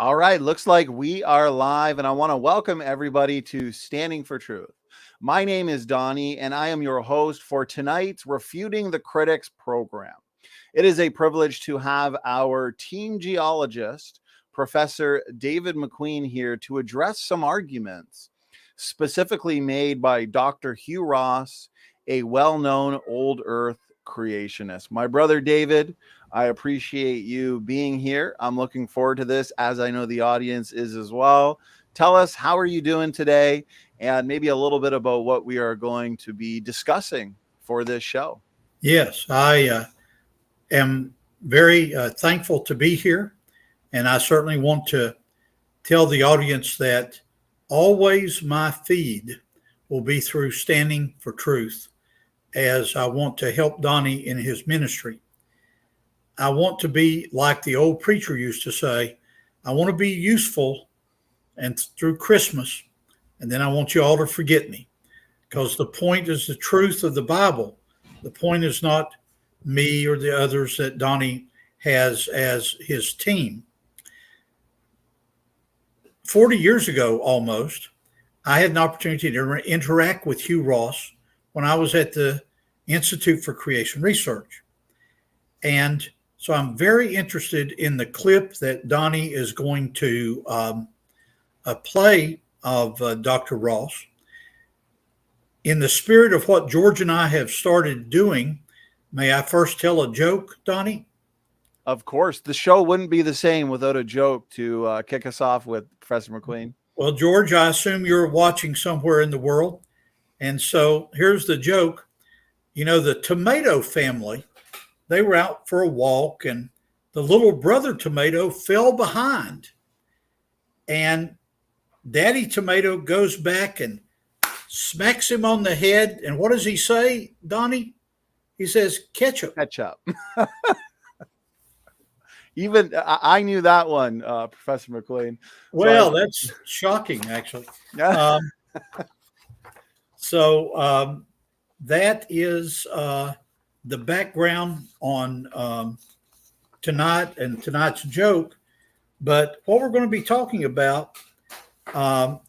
All right, looks like we are live, and I want to welcome everybody to Standing for Truth. My name is Donnie, and I am your host for tonight's Refuting the Critics program. It is a privilege to have our team geologist, Professor David McQueen, here to address some arguments specifically made by Dr. Hugh Ross, a well-known old Earth creationist. My brother David, I appreciate you being here. I'm looking forward to this, as I know the audience is as well. Tell us, how are you doing today? And maybe a little bit about what we are going to be discussing for this show. Yes, I am very thankful to be here. And I certainly want to tell the audience that always my feed will be through Standing for Truth, as I want to help Donnie in his ministry. I want to be like the old preacher used to say, I want to be useful and through Christmas, and then I want you all to forget me, because the point is the truth of the Bible. The point is not me or the others that Donnie has as his team. 40 years ago, almost, I had an opportunity to interact with Hugh Ross when I was at the Institute for Creation Research. And so I'm very interested in the clip that Donnie is going to play of Dr. Ross. In the spirit of what George and I have started doing, may I first tell a joke, Donnie? Of course. The show wouldn't be the same without a joke to kick us off with, Professor McQueen. Well, George, I assume you're watching somewhere in the world. And so here's the joke. You know, the tomato family, they were out for a walk, and the little brother tomato fell behind. And Daddy Tomato goes back and smacks him on the head. And what does he say, Donnie? He says, ketchup. Ketchup. Even I knew that one, Professor McQueen. Well, that's shocking, actually. So that is the background on tonight and tonight's joke. But what we're going to be talking about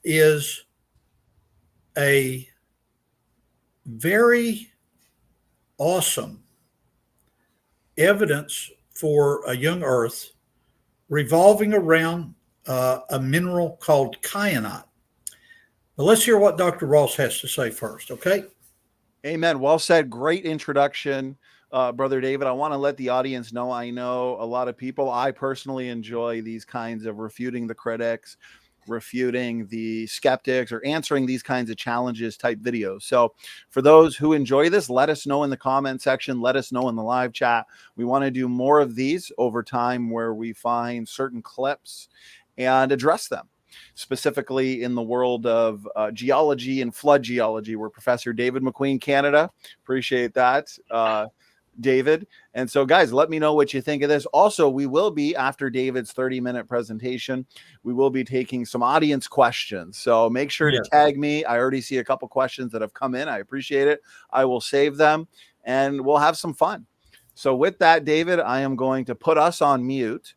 is a very awesome evidence for a young Earth revolving around a mineral called kyanite. But let's hear what Dr. Ross has to say first, okay? Amen. Well said. Great introduction, Brother David. I want to let the audience know, I know a lot of people, I personally enjoy these kinds of refuting the critics, refuting the skeptics, or answering these kinds of challenges type videos. So for those who enjoy this, let us know in the comment section, let us know in the live chat. We want to do more of these over time, where we find certain clips and address them, specifically in the world of geology and flood geology. We're Professor David McQueen, Canada. Appreciate that, David. And so, guys, let me know what you think of this. Also, we will be, after David's 30-minute presentation, we will be taking some audience questions. So make sure to tag me. I already see a couple questions that have come in. I appreciate it. I will save them, and we'll have some fun. So with that, David, I am going to put us on mute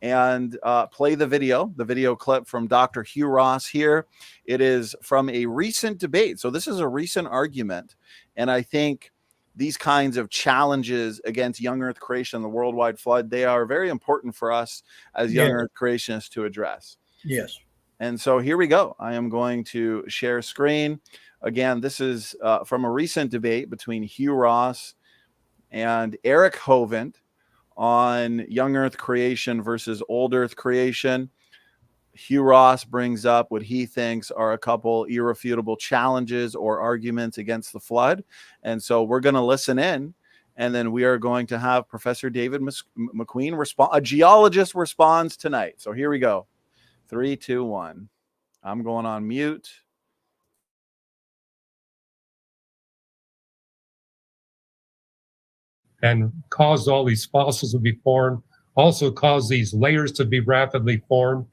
and play the video clip from Dr. Hugh Ross here. It is from a recent debate. So this is a recent argument. And I think these kinds of challenges against young Earth creation and the worldwide flood, they are very important for us as young Earth creationists to address. Yes. And so here we go. I am going to share screen. Again, this is from a recent debate between Hugh Ross and Eric Hovind on young Earth creation versus old Earth creation. Hugh Ross brings up what he thinks are a couple irrefutable challenges or arguments against the flood. And so we're going to listen in, and then we are going to have Professor David McQueen respond. A geologist responds tonight. So here we go. 3, 2, 1. I'm going on mute. And caused all these fossils to be formed, also caused these layers to be rapidly formed.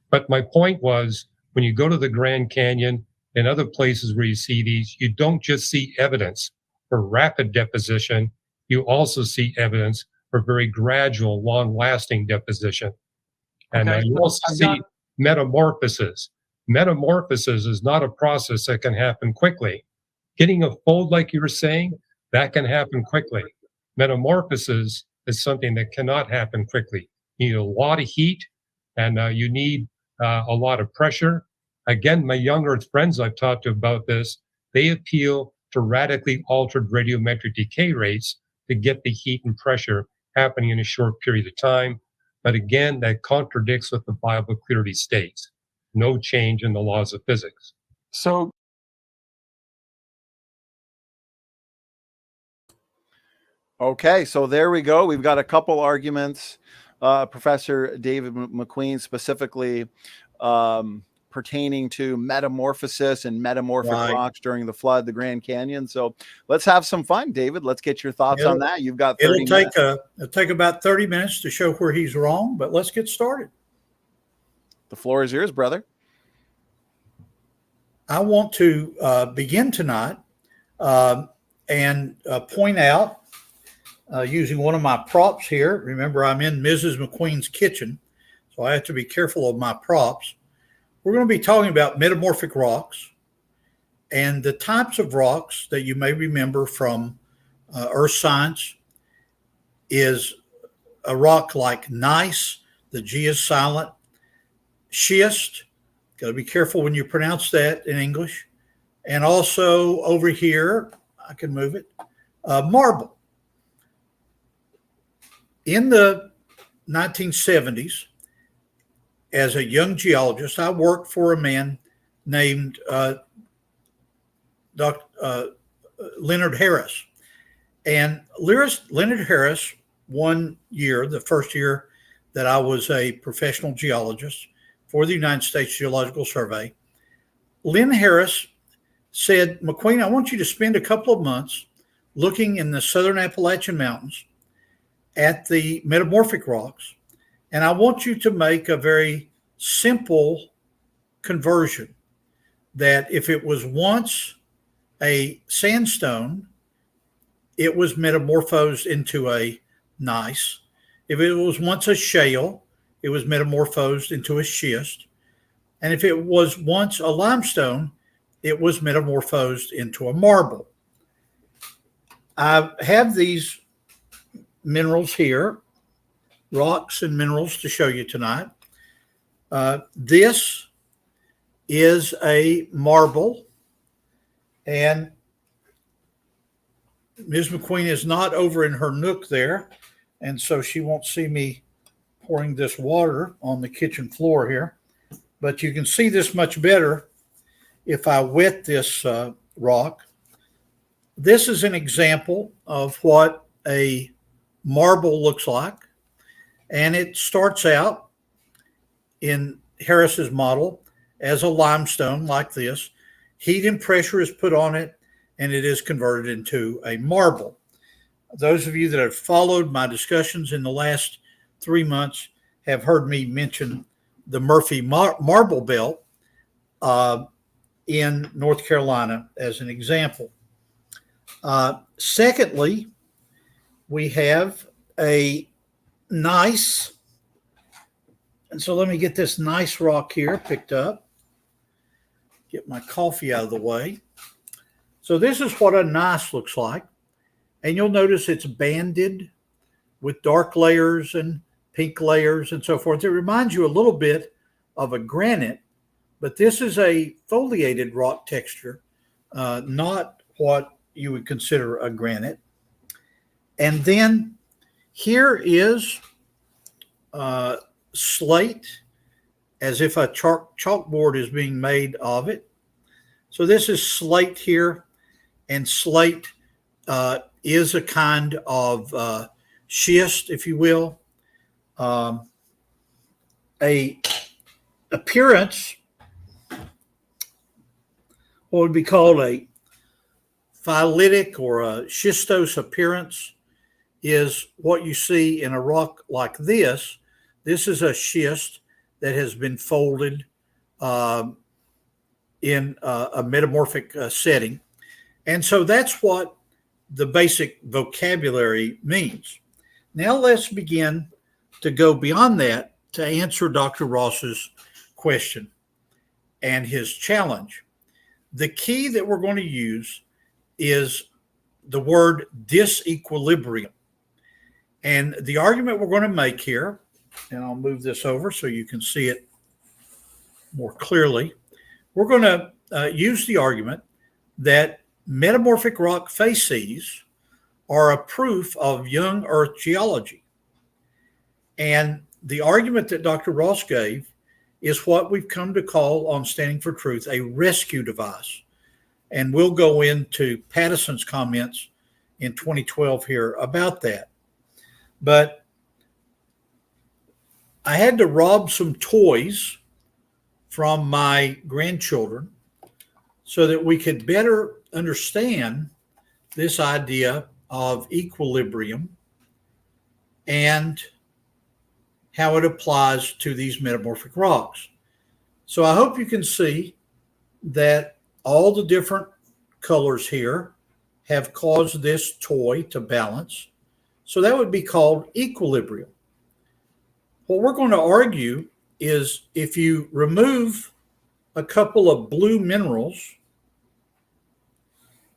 But my point was, when you go to the Grand Canyon and other places where you see these, you don't just see evidence for rapid deposition, you also see evidence for very gradual, long-lasting deposition. And Okay. you also I've see got- metamorphosis. Metamorphosis is not a process that can happen quickly. Getting a fold, like you were saying, that can happen quickly. Metamorphosis is something that cannot happen quickly. You need a lot of heat, and you need a lot of pressure. Again, my younger friends I've talked to about this, they appeal to radically altered radiometric decay rates to get the heat and pressure happening in a short period of time. But again, that contradicts what the Bible clearly states. No change in the laws of physics. So Okay, so there we go. We've got a couple arguments. Professor David McQueen specifically pertaining to metamorphosis and metamorphic Right. rocks during the flood, the Grand Canyon. So let's have some fun, David. Let's get your thoughts on that. You've got 30 minutes. It'll take about 30 minutes to show where he's wrong, but let's get started. The floor is yours, brother. I want to begin tonight and point out, using one of my props here. Remember, I'm in Mrs. McQueen's kitchen, so I have to be careful of my props. We're going to be talking about metamorphic rocks and the types of rocks that you may remember from earth science is a rock like gneiss, the G is silent, schist, got to be careful when you pronounce that in English, and also over here, I can move it, marble. In the 1970s, as a young geologist, I worked for a man named Leonard Harris. And Leonard Harris, one year, the first year that I was a professional geologist for the United States Geological Survey, Len Harris said, McQueen, I want you to spend a couple of months looking in the southern Appalachian Mountains at the metamorphic rocks, and I want you to make a very simple conversion that if it was once a sandstone, it was metamorphosed into a gneiss. If it was once a shale, it was metamorphosed into a schist. And if it was once a limestone, it was metamorphosed into a marble. I have these minerals here, rocks and minerals to show you tonight. This is a marble, and Ms. McQueen is not over in her nook there, and so she won't see me pouring this water on the kitchen floor here. But you can see this much better if I wet this rock. This is an example of what a marble looks like, and it starts out in Harris's model as a limestone like this. Heat and pressure is put on it, and it is converted into a marble. Those of you that have followed my discussions in the last 3 months have heard me mention the Murphy Marble Belt in North Carolina as an example. Secondly, we have a gneiss. And so let me get this nice rock here picked up. Get my coffee out of the way. So this is what a gneiss looks like. And you'll notice it's banded with dark layers and pink layers and so forth. It reminds you a little bit of a granite, but this is a foliated rock texture, not what you would consider a granite. And then here is slate, as if a chalkboard is being made of it. So this is slate here, and slate is a kind of schist, if you will. A appearance, what would be called a phylitic or a schistose appearance, is what you see in a rock like this. This is a schist that has been folded in a metamorphic setting. And so that's what the basic vocabulary means. Now let's begin to go beyond that to answer Dr. Ross's question and his challenge. The key that we're going to use is the word disequilibrium. And the argument we're going to make here, and I'll move this over so you can see it more clearly. We're going to use the argument that metamorphic rock facies are a proof of young Earth geology. And the argument that Dr. Ross gave is what we've come to call on Standing for Truth a rescue device. And we'll go into Patterson's comments in 2012 here about that. But I had to rob some toys from my grandchildren so that we could better understand this idea of equilibrium and how it applies to these metamorphic rocks. So I hope you can see that all the different colors here have caused this toy to balance. So that would be called equilibrium. What we're going to argue is if you remove a couple of blue minerals,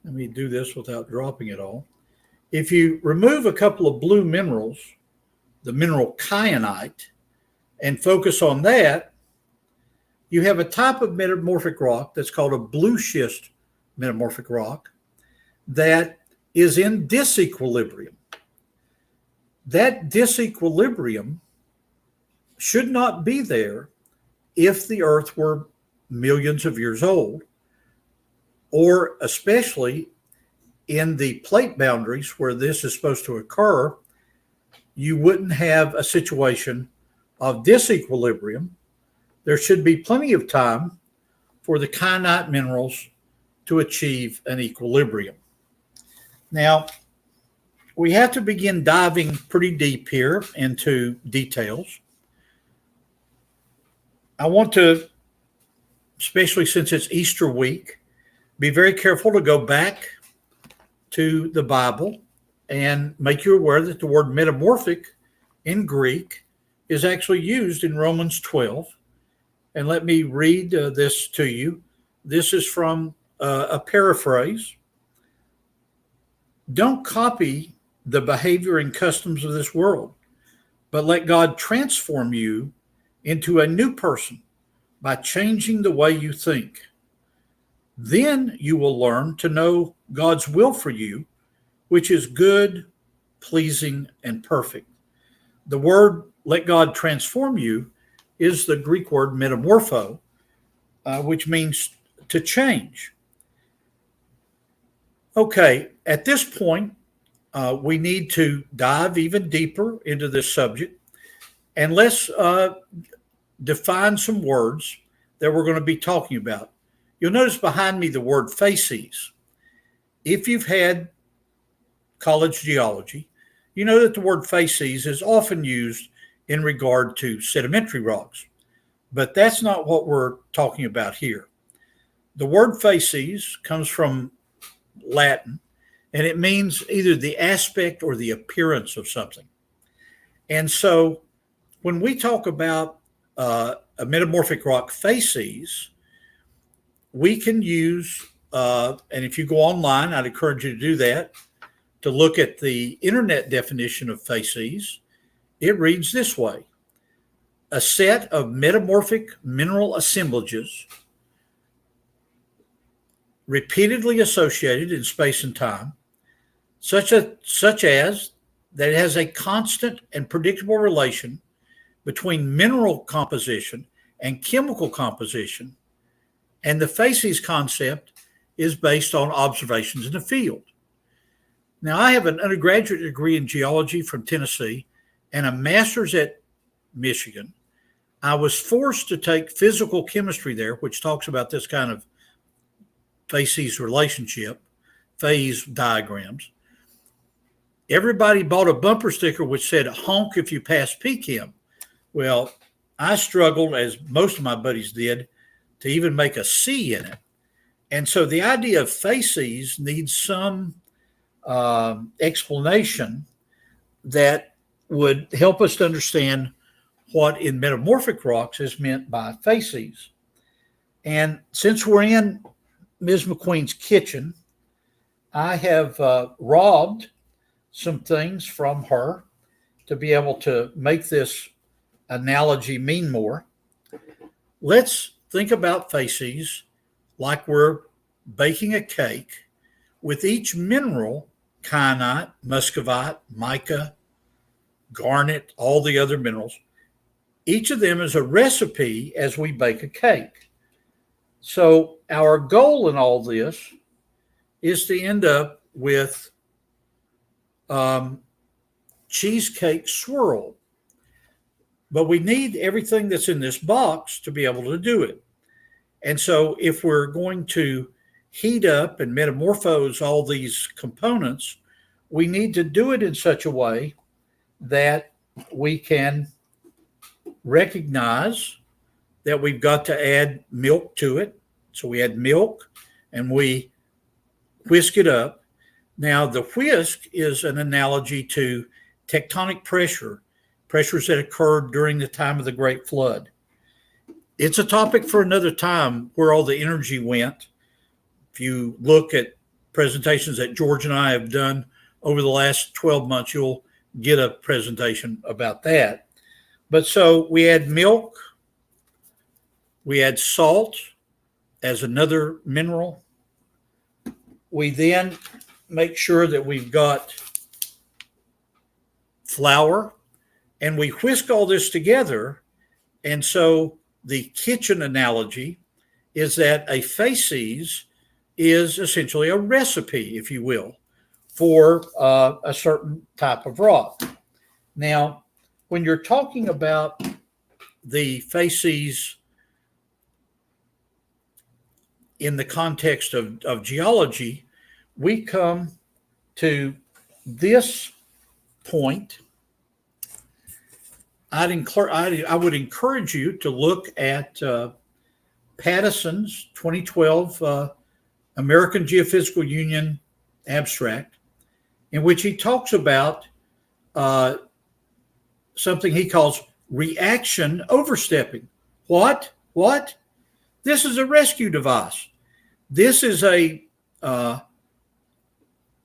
let me do this without dropping it all. If you remove a couple of blue minerals, the mineral kyanite, and focus on that, you have a type of metamorphic rock that's called a blue schist metamorphic rock that is in disequilibrium. That disequilibrium should not be there if the Earth were millions of years old, or especially in the plate boundaries where this is supposed to occur. You wouldn't have a situation of disequilibrium. There should be plenty of time for the kyanite minerals to achieve an equilibrium. Now, we have to begin diving pretty deep here into details. I want to, especially since it's Easter week, be very careful to go back to the Bible and make you aware that the word metamorphic in Greek is actually used in Romans 12. And let me read this to you. This is from a paraphrase. Don't copy the behavior and customs of this world, but let God transform you into a new person by changing the way you think. Then you will learn to know God's will for you, which is good, pleasing, and perfect. The word let God transform you is the Greek word metamorpho, which means to change. Okay, at this point, we need to dive even deeper into this subject, and let's define some words that we're going to be talking about. You'll notice behind me the word facies. If you've had college geology, you know that the word facies is often used in regard to sedimentary rocks, but that's not what we're talking about here. The word facies comes from Latin, and it means either the aspect or the appearance of something. And so when we talk about a metamorphic rock facies, we can use, and if you go online, I'd encourage you to do that, to look at the internet definition of facies. It reads this way: a set of metamorphic mineral assemblages repeatedly associated in space and time, such as that it has a constant and predictable relation between mineral composition and chemical composition, and the facies concept is based on observations in the field. Now, I have an undergraduate degree in geology from Tennessee and a master's at Michigan. I was forced to take physical chemistry there, which talks about this kind of facies relationship, phase diagrams. Everybody bought a bumper sticker which said, honk if you pass PChem. Well, I struggled, as most of my buddies did, to even make a C in it. And so the idea of facies needs some explanation that would help us to understand what in metamorphic rocks is meant by facies. And since we're in Ms. McQueen's kitchen, I have robbed some things from her to be able to make this analogy mean more. Let's think about facies like we're baking a cake, with each mineral, kyanite, muscovite, mica, garnet, all the other minerals, each of them is a recipe as we bake a cake. So our goal in all this is to end up with cheesecake swirl. But we need everything that's in this box to be able to do it. And so if we're going to heat up and metamorphose all these components, we need to do it in such a way that we can recognize that we've got to add milk to it. So we add milk and we whisk it up. Now, the whisk is an analogy to tectonic pressures that occurred during the time of the Great Flood. It's a topic for another time where all the energy went. If you look at presentations that George and I have done over the last 12 months, you'll get a presentation about that. But so we add milk, we add salt as another mineral. We then make sure that we've got flour, and we whisk all this together. And so the kitchen analogy is that a facies is essentially a recipe, if you will, for a certain type of rock. Now, when you're talking about the facies in the context of geology, we come to this point. I would encourage you to look at Pattison's 2012 American Geophysical Union abstract, in which he talks about something he calls reaction overstepping. What? This is a rescue device. This is a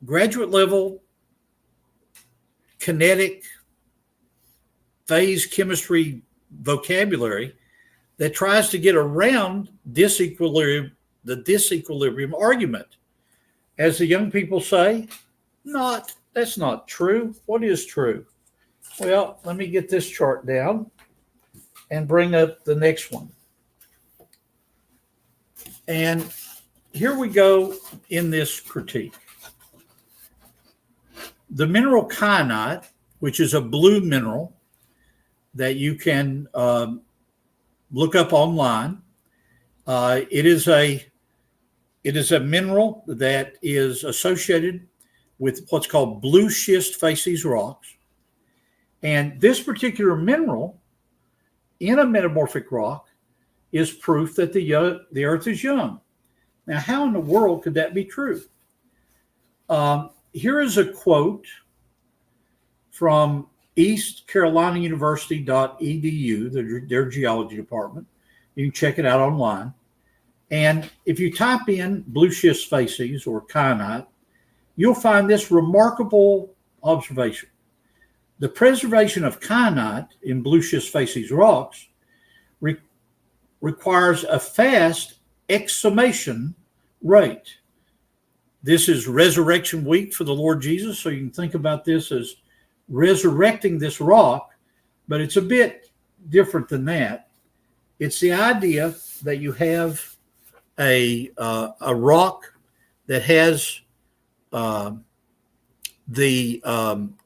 graduate level kinetic phase chemistry vocabulary that tries to get around disequilibrium, the disequilibrium argument. As the young people say, that's not true. What is true? Well, let me get this chart down and bring up the next one. And here we go in this critique. The mineral kyanite, which is a blue mineral that you can look up online. It is a mineral that is associated with what's called blue schist facies rocks. And this particular mineral in a metamorphic rock is proof that the earth is young. Now, how in the world could that be true? Here is a quote from eastcarolinauniversity.edu, their geology department. You can check it out online. And if you type in blue schist facies or kyanite, you'll find this remarkable observation. The preservation of kyanite in blue schist facies rocks requires a fast exhumation rate. This is resurrection week for the Lord Jesus, so you can think about this as resurrecting this rock, but it's a bit different than that. It's the idea that you have a rock that has the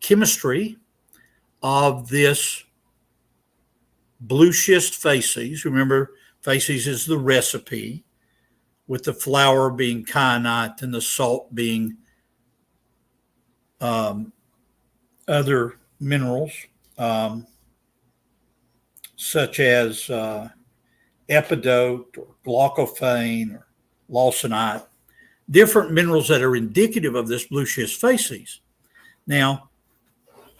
chemistry of this blue schist facies. Remember, facies is the recipe, with the flour being kyanite and the salt being other minerals, such as epidote or glaucophane or lawsonite, different minerals that are indicative of this blue schist facies. Now,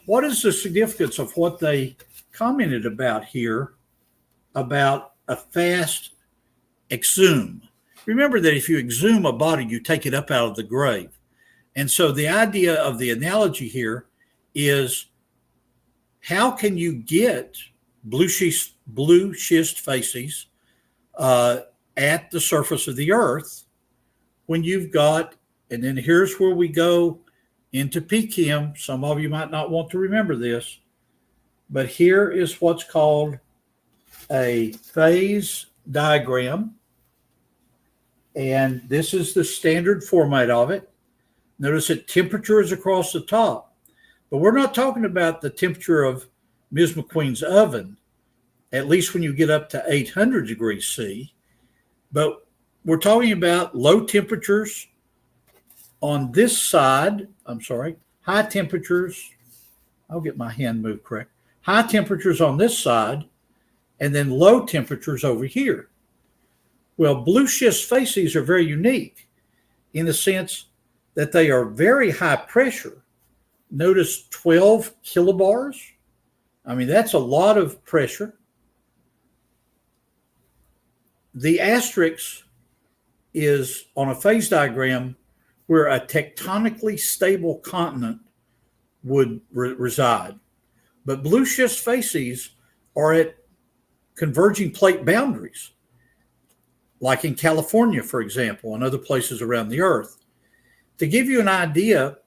what is the significance of what they commented about here about a fast exhume. Remember that if you exhume a body, you take it up out of the grave. And so the idea of the analogy here is, how can you get blue schist facies at the surface of the earth when you've got, and then here's where we go into PChem. Some of you might not want to remember this, but here is what's called a phase diagram. And this is the standard format of it. Notice that temperature is across the top, but we're not talking about the temperature of Ms. McQueen's oven, at least when you get up to 800 degrees C. But we're talking about low temperatures on this side. High temperatures. I'll get my hand moved correct. High temperatures on this side, and then low temperatures over here. Well, blue schist facies are very unique in the sense that they are very high pressure. Notice 12 kilobars. I mean, that's a lot of pressure. The asterisk is on a phase diagram where a tectonically stable continent would reside. But blue schist facies are at converging plate boundaries, like in California, for example, and other places around the earth. To give you an idea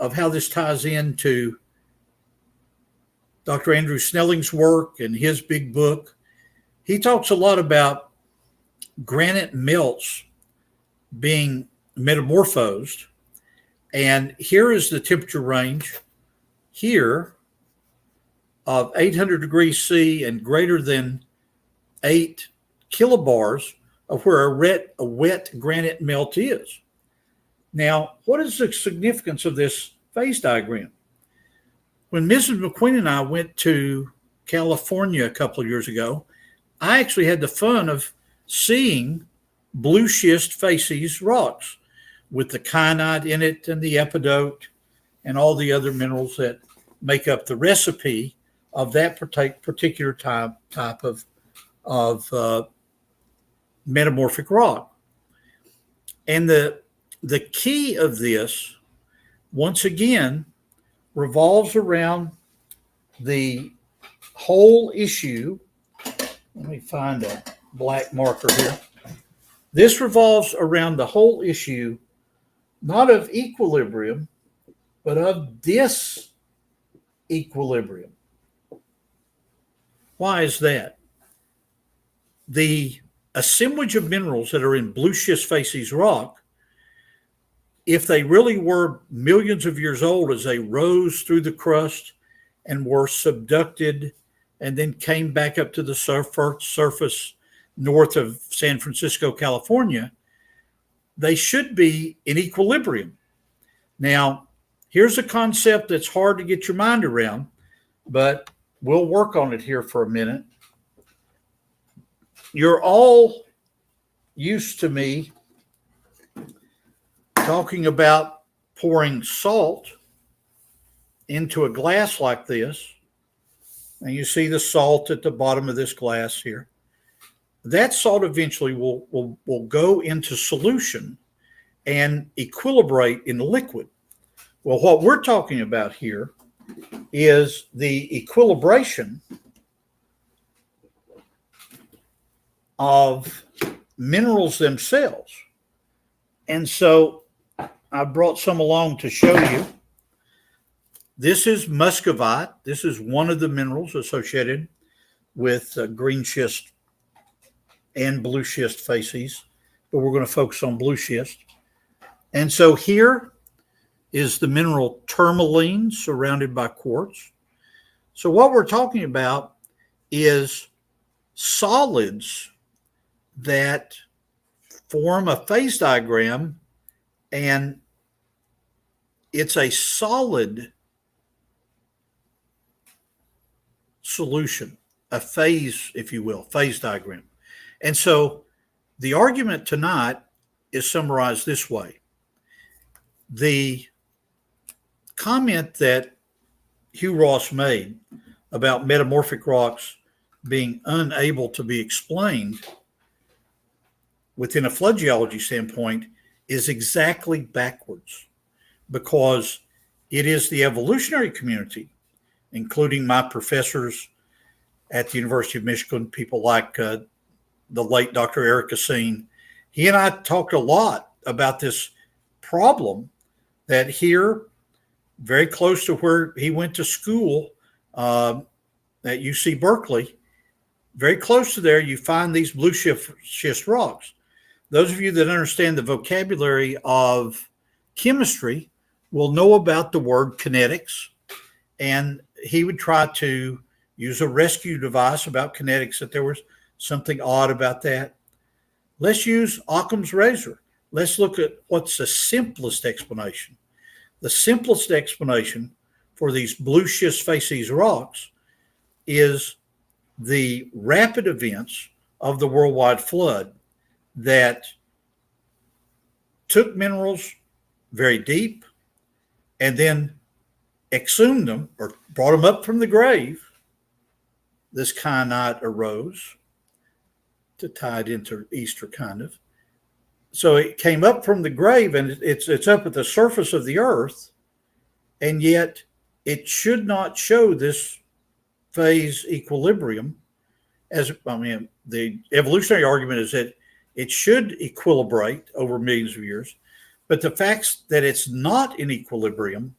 of how this ties into Dr. Andrew Snelling's work and his big book, he talks a lot about granite melts being metamorphosed. And here is the temperature range here of 800 degrees C and greater than 8 kilobars of where a wet granite melt is. Now, what is the significance of this phase diagram? When Mrs. McQueen and I went to California a couple of years ago, I actually had the fun of seeing blue schist facies rocks with the kyanite in it and the epidote and all the other minerals that make up the recipe of that particular type of metamorphic rock. And the key of this, once again, revolves around the whole issue. Let me find a black marker here. This revolves around the whole issue, not of equilibrium, but of disequilibrium. Why is that? The assemblage of minerals that are in blue schist facies rock, if they really were millions of years old as they rose through the crust and were subducted and then came back up to the surface north of San Francisco, California, they should be in equilibrium. Now, here's a concept that's hard to get your mind around, but we'll work on it here for a minute. You're all used to me talking about pouring salt into a glass like this. And you see the salt at the bottom of this glass here. That salt eventually will go into solution and equilibrate in the liquid. Well, what we're talking about here is the equilibration of minerals themselves. And so I brought some along to show you. This is muscovite. This is one of the minerals associated with green schist and blue schist facies, but we're going to focus on blue schist. And so here is the mineral tourmaline surrounded by quartz. So what we're talking about is solids that form a phase diagram, and it's a solid solution, a phase, if you will, phase diagram. And so the argument tonight is summarized this way. The comment that Hugh Ross made about metamorphic rocks being unable to be explained within a flood geology standpoint is exactly backwards, because it is the evolutionary community, including my professors at the University of Michigan, people like the late Dr. Eric Cassine. He and I talked a lot about this problem that here, very close to where he went to school at UC Berkeley, very close to there, you find these blue schist rocks. Those of you that understand the vocabulary of chemistry will know about the word kinetics, and he would try to use a rescue device about kinetics, that there was something odd about that. Let's use Occam's razor. Let's look at what's the simplest explanation. The simplest explanation for these blue schist facies rocks is the rapid events of the worldwide flood that took minerals very deep and then exhumed them or brought them up from the grave. This kyanite arose, to tie it into Easter kind of. So it came up from the grave, and it's up at the surface of the earth, and yet it should not show this phase equilibrium. The evolutionary argument is that it should equilibrate over millions of years, but the fact that it's not in equilibrium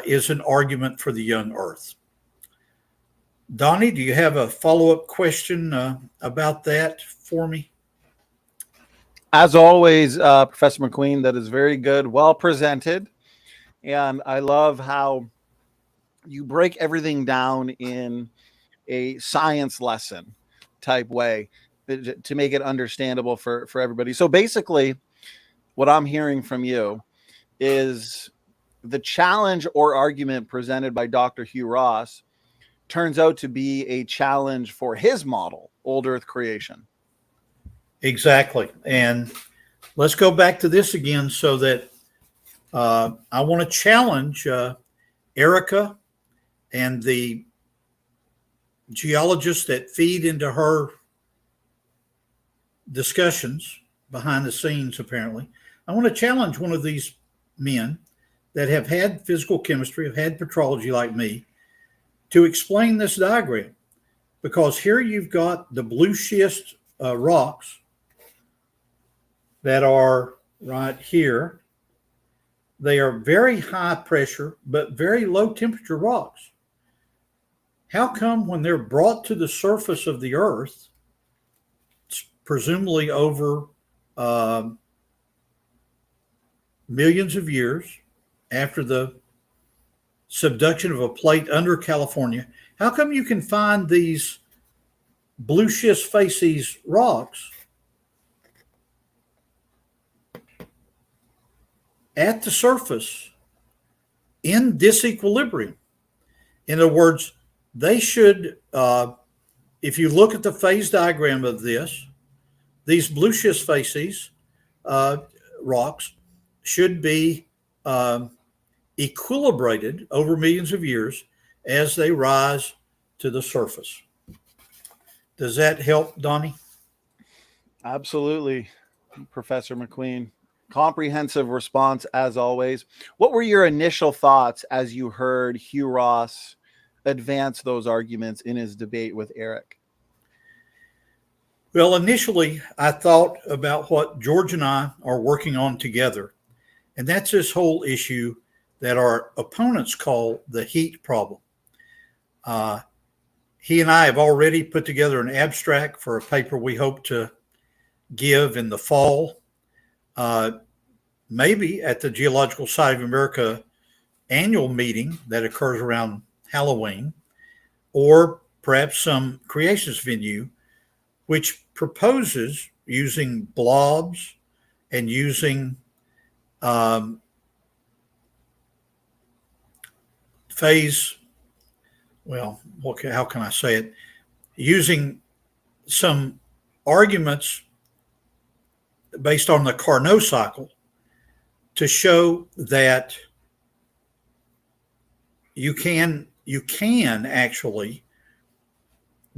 is an argument for the young earth. Donnie, do you have a follow-up question about that for me? As always, Professor McQueen, that is very good, well presented. And I love how you break everything down in a science lesson type way to make it understandable for everybody. So basically, what I'm hearing from you is the challenge or argument presented by Dr. Hugh Ross turns out to be a challenge for his model, old Earth creation. Exactly. And let's go back to this again, so that I want to challenge Erica and the geologists that feed into her discussions behind the scenes, apparently. I want to challenge one of these men that have had physical chemistry, have had petrology like me, to explain this diagram. Because here you've got the blue schist rocks that are right here. They are very high pressure, but very low temperature rocks. How come when they're brought to the surface of the earth, presumably over millions of years after the subduction of a plate under California, how come you can find these blue schist facies rocks at the surface in disequilibrium? In other words, they should, if you look at the phase diagram of this, these blue schist facies rocks should be equilibrated over millions of years as they rise to the surface. Does that help, Donnie? Absolutely, Professor McQueen. Comprehensive response as always. What were your initial thoughts as you heard Hugh Ross advance those arguments in his debate with Eric? Well, initially, I thought about what George and I are working on together, and that's this whole issue that our opponents call the heat problem. He and I have already put together an abstract for a paper we hope to give in the fall, maybe at the Geological Society of America annual meeting that occurs around Halloween, or perhaps some creationist venue, which proposes using blobs and using phase, well, how can I say it? Using some arguments based on the Carnot cycle to show that you can you can actually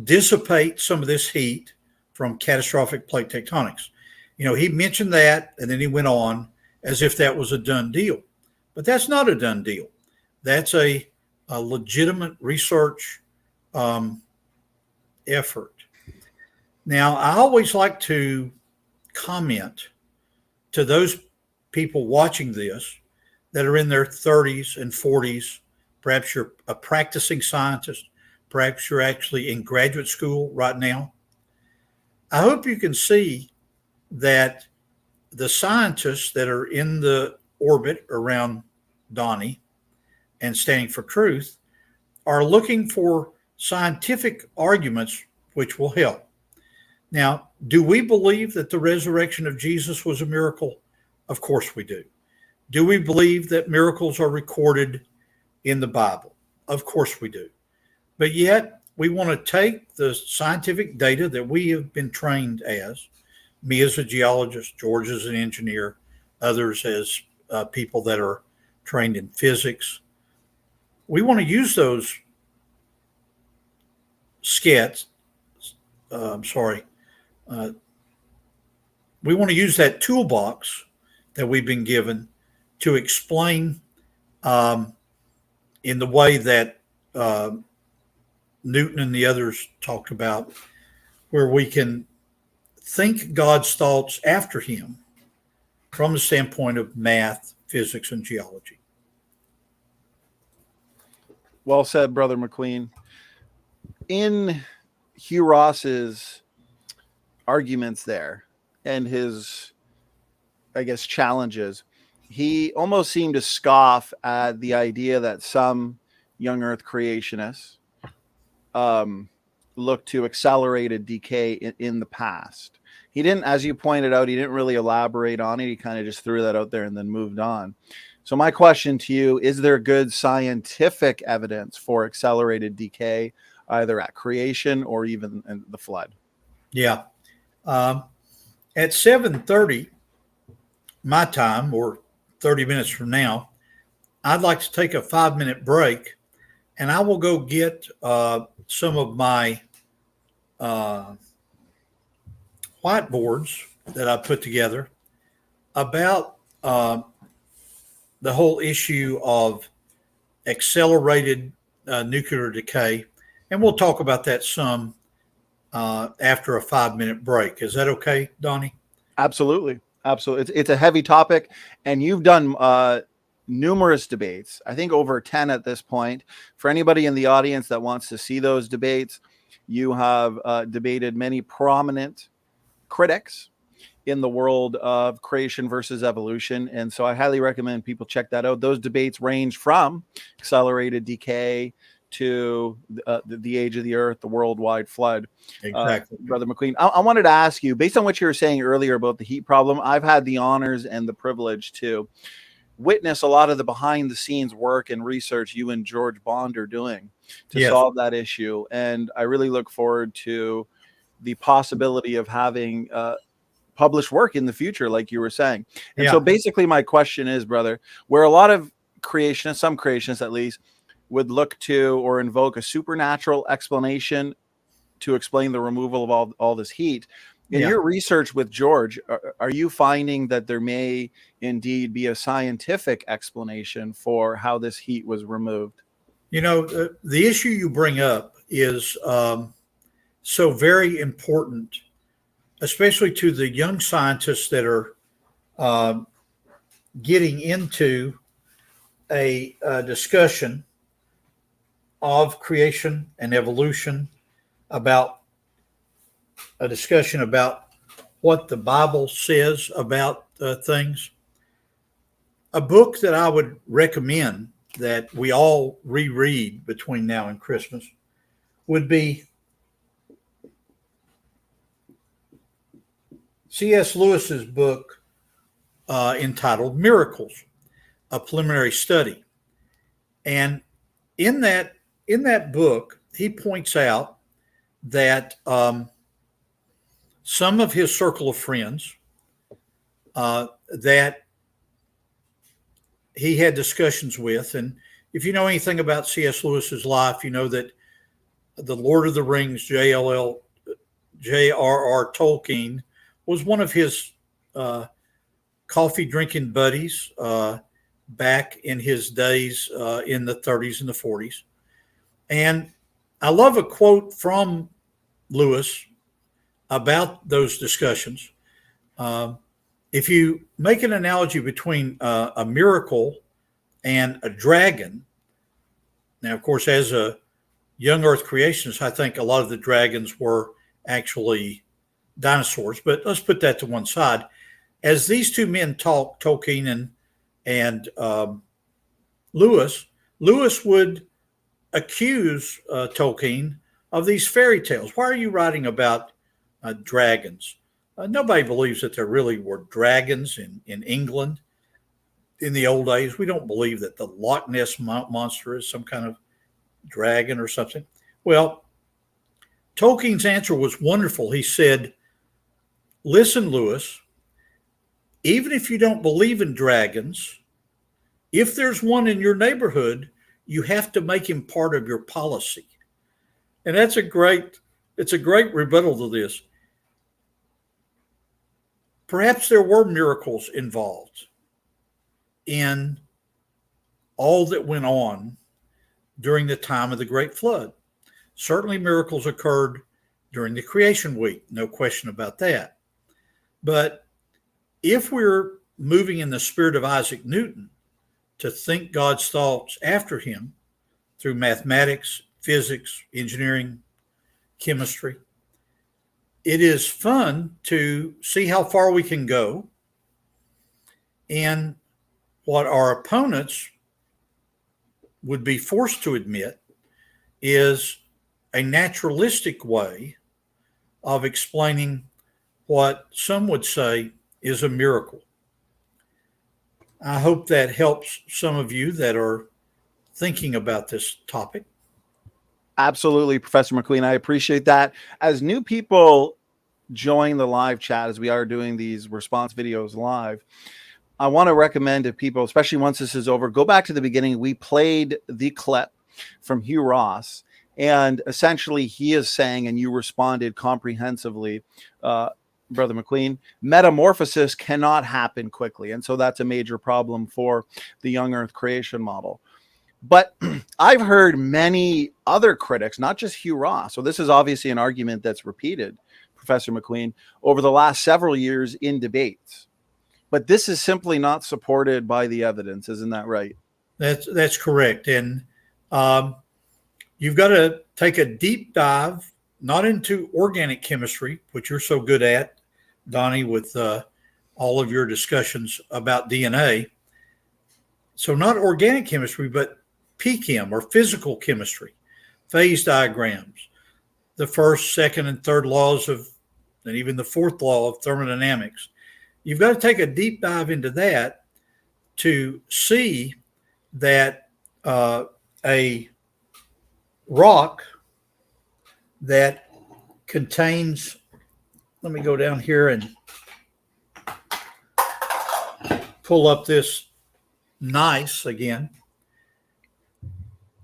dissipate some of this heat from catastrophic plate tectonics. He mentioned that, and then he went on as if that was a done deal. But that's not a done deal. That's a legitimate research effort. Now, I always like to comment to those people watching this that are in their 30s and 40s. Perhaps you're a practicing scientist. Perhaps you're actually in graduate school right now. I hope you can see that the scientists that are in the orbit around Donnie and standing for truth are looking for scientific arguments which will help. Now, do we believe that the resurrection of Jesus was a miracle? Of course we do. Do we believe that miracles are recorded in the Bible? Of course we do. But yet, we want to take the scientific data that we have been trained as, me as a geologist, George as an engineer, others as people that are trained in physics. We want to use those we want to use that toolbox that we've been given to explain in the way that Newton and the others talked about, where we can think God's thoughts after him from the standpoint of math, physics, and geology. Well said, Brother McQueen. In Hugh Ross's arguments there and his, I guess, challenges, he almost seemed to scoff at the idea that some young Earth creationists look to accelerated decay in the past. He didn't, as you pointed out, he didn't really elaborate on it. He kind of just threw that out there and then moved on. So my question to you, is there good scientific evidence for accelerated decay, either at creation or even in the flood? Yeah. At 7:30 my time, or 30 minutes from now, I'd like to take a 5-minute break, and I will go get some of my whiteboards that I put together about the whole issue of accelerated nuclear decay. And we'll talk about that some after a 5-minute break. Is that okay, Donnie? Absolutely. Absolutely. It's a heavy topic, and you've done numerous debates, I think over 10 at this point. For anybody in the audience that wants to see those debates, you have debated many prominent critics in the world of creation versus evolution. And so I highly recommend people check that out. Those debates range from accelerated decay to the age of the earth, the worldwide flood. Exactly. Brother McQueen, I wanted to ask you, based on what you were saying earlier about the heat problem, I've had the honors and the privilege to witness a lot of the behind the scenes work and research you and George Bond are doing to solve that issue. And I really look forward to the possibility of having published work in the future, like you were saying. And so basically my question is, brother, where a lot of creationists, some creationists at least, would look to or invoke a supernatural explanation to explain the removal of all this heat. In your research with George, are you finding that there may indeed be a scientific explanation for how this heat was removed? The issue you bring up is so very important, especially to the young scientists that are getting into a discussion of creation and evolution, about a discussion about what the Bible says about things. A book that I would recommend that we all reread between now and Christmas would be C.S. Lewis's book entitled Miracles, a Preliminary Study. And in that book, he points out that some of his circle of friends that he had discussions with, and if you know anything about C.S. Lewis's life, you know that the Lord of the Rings, J.R.R. Tolkien, was one of his coffee drinking buddies back in his days in the 30s and the 40s. And I love a quote from Lewis about those discussions. If you make an analogy between a miracle and a dragon, now, of course, as a young Earth creationist, I think a lot of the dragons were actually dinosaurs, but let's put that to one side. As these two men talk, Tolkien and Lewis would accuse Tolkien of these fairy tales. Why are you writing about dragons? Nobody believes that there really were dragons in England in the old days. We don't believe that the Loch Ness monster is some kind of dragon or something. Well, Tolkien's answer was wonderful. He said, listen, Lewis, even if you don't believe in dragons, if there's one in your neighborhood, you have to make him part of your policy. And it's a great rebuttal to this. Perhaps there were miracles involved in all that went on during the time of the Great Flood. Certainly miracles occurred during the creation week, no question about that. But if we're moving in the spirit of Isaac Newton to think God's thoughts after him through mathematics, physics, engineering, chemistry, it is fun to see how far we can go. And what our opponents would be forced to admit is a naturalistic way of explaining what some would say is a miracle. I hope that helps some of you that are thinking about this topic. Absolutely, Professor McQueen. I appreciate that. As new people join the live chat, as we are doing these response videos live, I want to recommend to people, especially once this is over, go back to the beginning. We played the clip from Hugh Ross, and essentially he is saying, and you responded comprehensively, Brother McQueen, metamorphosis cannot happen quickly. And so that's a major problem for the young Earth creation model. But I've heard many other critics, not just Hugh Ross. So this is obviously an argument that's repeated, Professor McQueen, over the last several years in debates. But this is simply not supported by the evidence. Isn't that right? That's correct. And you've got to take a deep dive, not into organic chemistry, which you're so good at, Donnie, with all of your discussions about DNA. So not organic chemistry, but PChem or physical chemistry, phase diagrams, the first, second, and third laws of, and even the fourth law of thermodynamics. You've got to take a deep dive into that to see that a rock that contains, let me go down here and pull up this gneiss again.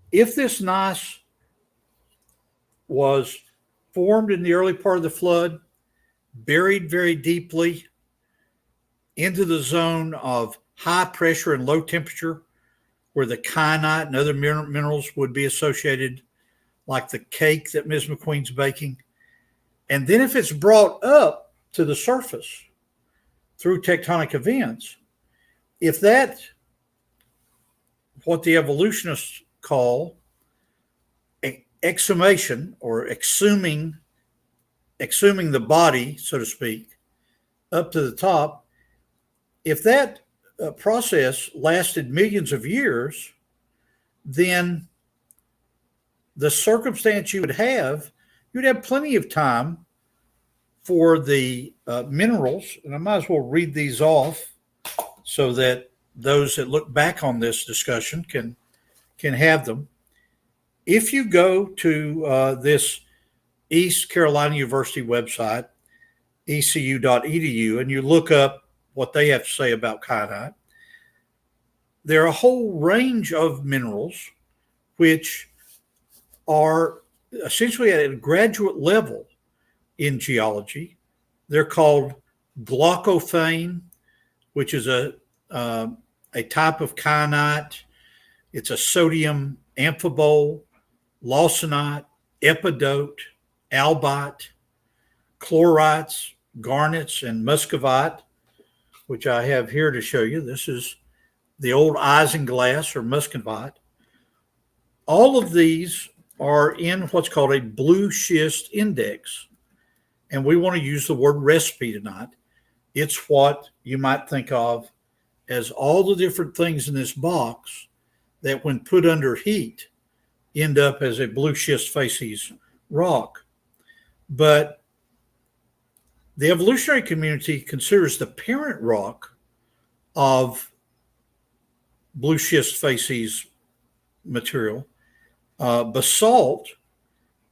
If this gneiss was formed in the early part of the flood, buried very deeply into the zone of high pressure and low temperature, where the kyanite and other minerals would be associated, like the cake that Ms. McQueen's baking. And then if it's brought up to the surface through tectonic events, if that, what the evolutionists call exhumation or exhuming the body, so to speak, up to the top, if that process lasted millions of years, then the circumstance you'd have plenty of time for the minerals, and I might as well read these off so that those that look back on this discussion can have them. If you go to this East Carolina University website, ecu.edu, and you look up what they have to say about kyanite, there are a whole range of minerals which are essentially at a graduate level in geology. They're called glaucophane, which is a type of kyanite. It's a sodium amphibole, lawsonite, epidote, albite, chlorites, garnets, and muscovite, which I have here to show you. This is the old isinglass or muscovite. All of these are in what's called a blue schist index. And we want to use the word recipe tonight. It's what you might think of as all the different things in this box that, when put under heat, end up as a blue schist facies rock. But the evolutionary community considers the parent rock of blue schist facies material basalt,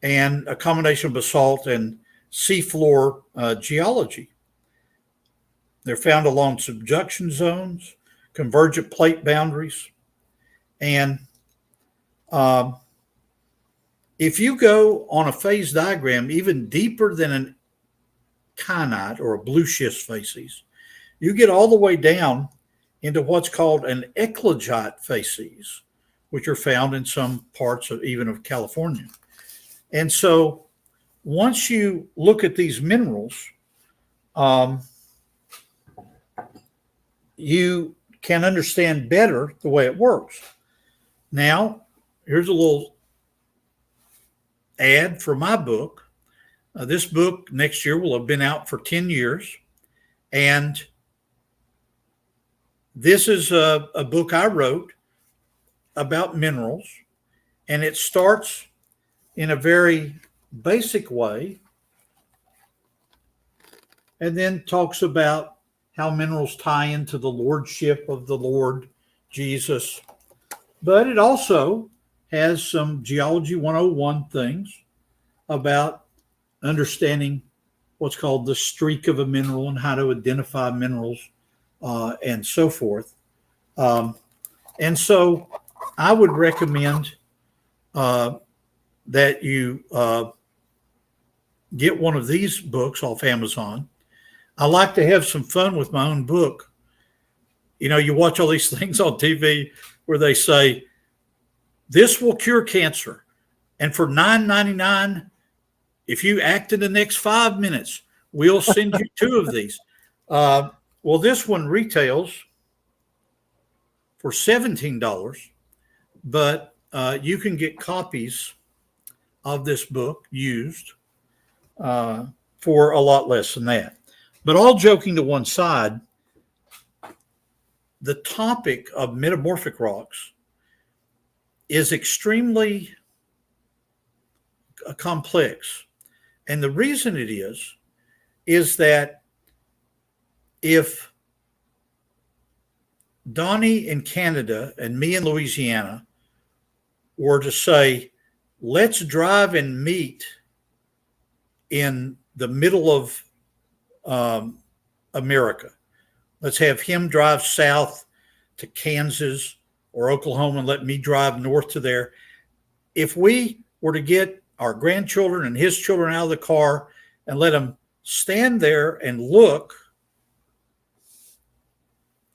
and a combination of basalt and seafloor geology. They're found along subduction zones, convergent plate boundaries. And if you go on a phase diagram even deeper than an kyanite or a blue schist facies, you get all the way down into what's called an eclogite facies, which are found in some parts of even of California. And so once you look at these minerals, you can understand better the way it works. Now, here's a little ad for my book. This book next year will have been out for 10 years. And this is a book I wrote about minerals. And it starts in a very basic way and then talks about how minerals tie into the lordship of the Lord Jesus. But it also has some Geology 101 things about understanding what's called the streak of a mineral and how to identify minerals and so forth. And so I would recommend that you get one of these books off Amazon. I like to have some fun with my own book. You know, you watch all these things on TV where they say, this will cure cancer. And for $9.99, if you act in the next 5 minutes, we'll send you 2 of these. Well, this one retails for $17, but you can get copies of this book used for a lot less than that. But all joking to one side, the topic of metamorphic rocks is extremely complex. And the reason it is that if Donnie in Canada and me in Louisiana were to say, let's drive and meet in the middle of America. Let's have him drive south to Kansas or Oklahoma and let me drive north to there. If we were to get our grandchildren and his children out of the car and let them stand there and look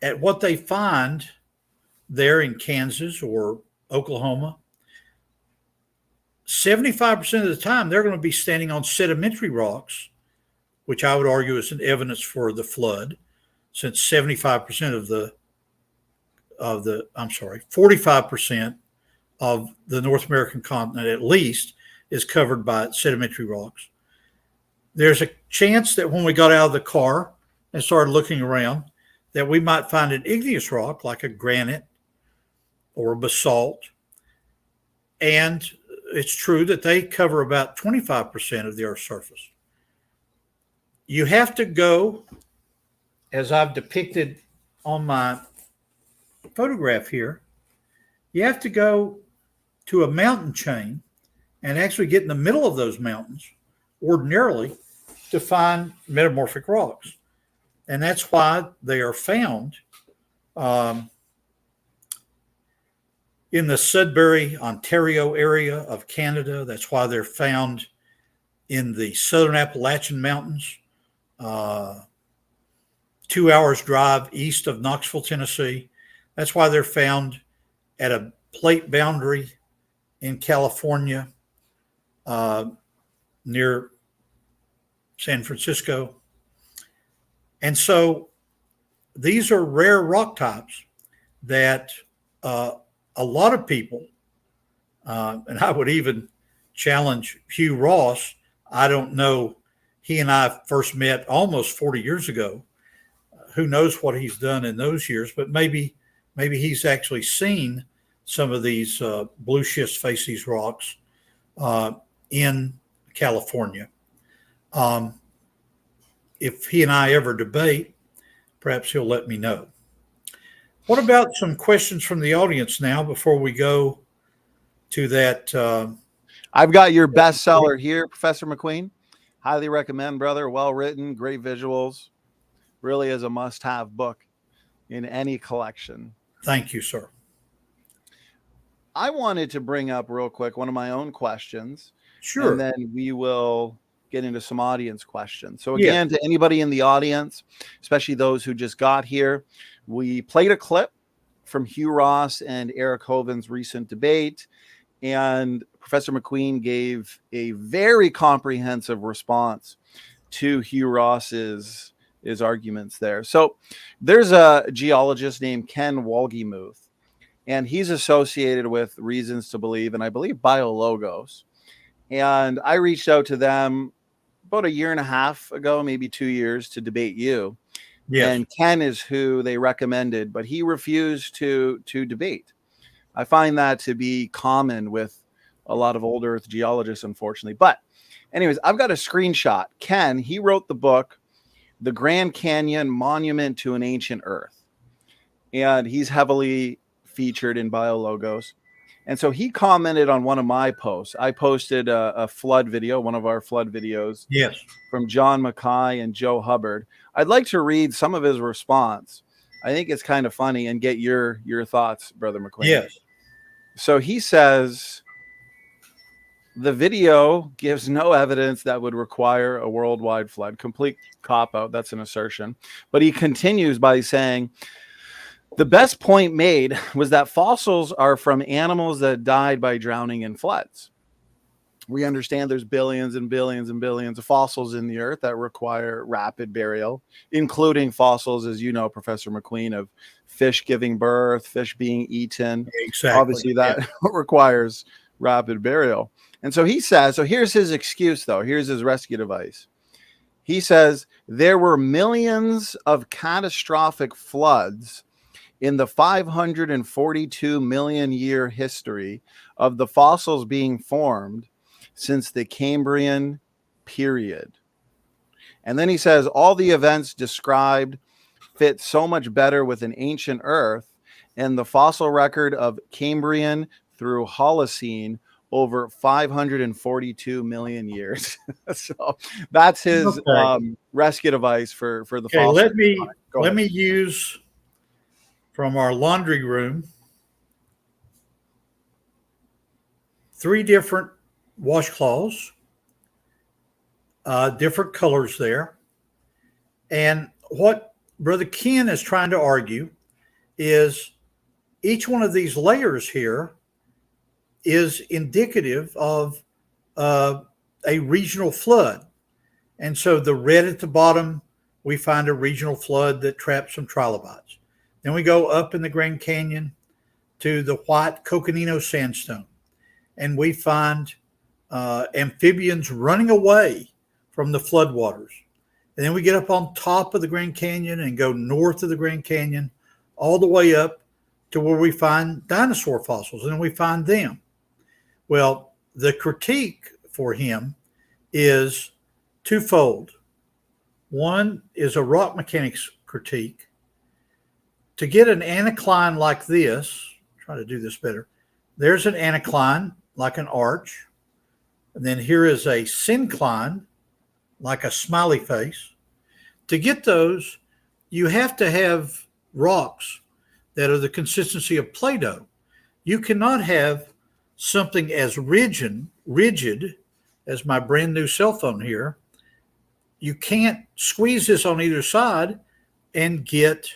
at what they find there in Kansas or Oklahoma, 75% of the time they're going to be standing on sedimentary rocks, which I would argue is an evidence for the flood, since 45% 45% of the North American continent at least is covered by sedimentary rocks. There's a chance that when we got out of the car and started looking around, that we might find an igneous rock like a granite or a basalt. And it's true that they cover about 25% of the Earth's surface. You have to go, as I've depicted on my photograph here, you have to go to a mountain chain and actually get in the middle of those mountains ordinarily to find metamorphic rocks. And that's why they are found in the Sudbury, Ontario area of Canada. That's why they're found in the southern Appalachian Mountains, 2 hours drive east of Knoxville, Tennessee. That's why they're found at a plate boundary in California, near San Francisco. And so these are rare rock types that a lot of people, and I would even challenge Hugh Ross. I don't know. He and I first met almost 40 years ago. Who knows what he's done in those years, but maybe he's actually seen some of these blue schist facies rocks in California. If he and I ever debate, perhaps he'll let me know. What about some questions from the audience now before we go to that? I've got your bestseller here, Professor McQueen. Highly recommend, brother. Well written, great visuals. Really is a must-have book in any collection. Thank you, sir. I wanted to bring up real quick one of my own questions. Sure. And then we will get into some audience questions. So again, to anybody in the audience, especially those who just got here, we played a clip from Hugh Ross and Eric Hoven's recent debate. And Professor McQueen gave a very comprehensive response to Hugh Ross's arguments there. So there's a geologist named Ken Wohlgemuth, and he's associated with Reasons to Believe, and I believe BioLogos. And I reached out to them about a year and a half ago, maybe 2 years, to debate you. Yes. And Ken is who they recommended, but he refused to debate. I find that to be common with a lot of old Earth geologists, unfortunately. But anyways, I've got a screenshot. Ken, he wrote the book, The Grand Canyon Monument to an Ancient Earth. And he's heavily featured in BioLogos. And so he commented on one of my posts. I posted a flood video, one of our flood videos. Yes. From John Mackay and Joe Hubbard. I'd like to read some of his response. I think it's kind of funny, and get your thoughts, Brother McQueen. Yes. So he says, the video gives no evidence that would require a worldwide flood. Complete cop-out. That's an assertion. But he continues by saying, the best point made was that fossils are from animals that died by drowning in floods. We understand there's billions and billions and billions of fossils in the earth that require rapid burial, including fossils, as you know, Professor McQueen, of fish giving birth, fish being eaten. Exactly. Obviously, that requires rapid burial. And so he says, so here's his excuse, though. Here's his rescue device. He says, there were millions of catastrophic floods in the 542 million year history of the fossils being formed since the Cambrian period. And then he says, all the events described fit so much better with an ancient Earth and the fossil record of Cambrian through Holocene over 542 million years. So that's his rescue device for the fossil. Let me use from our laundry room 3 different washcloths, different colors there. And what Brother Ken is trying to argue is each one of these layers here is indicative of a regional flood. And so the red at the bottom, we find a regional flood that trapped some trilobites. Then we go up in the Grand Canyon to the white Coconino sandstone, and we find amphibians running away from the floodwaters. And then we get up on top of the Grand Canyon and go north of the Grand Canyon all the way up to where we find dinosaur fossils, and we find them. Well, the critique for him is twofold. One is a rock mechanics critique. To get an anticline like this, try to do this better. There's an anticline like an arch. And then here is a syncline like a smiley face. To get those, you have to have rocks that are the consistency of Play-Doh. You cannot have something as rigid as my brand new cell phone here. You can't squeeze this on either side and get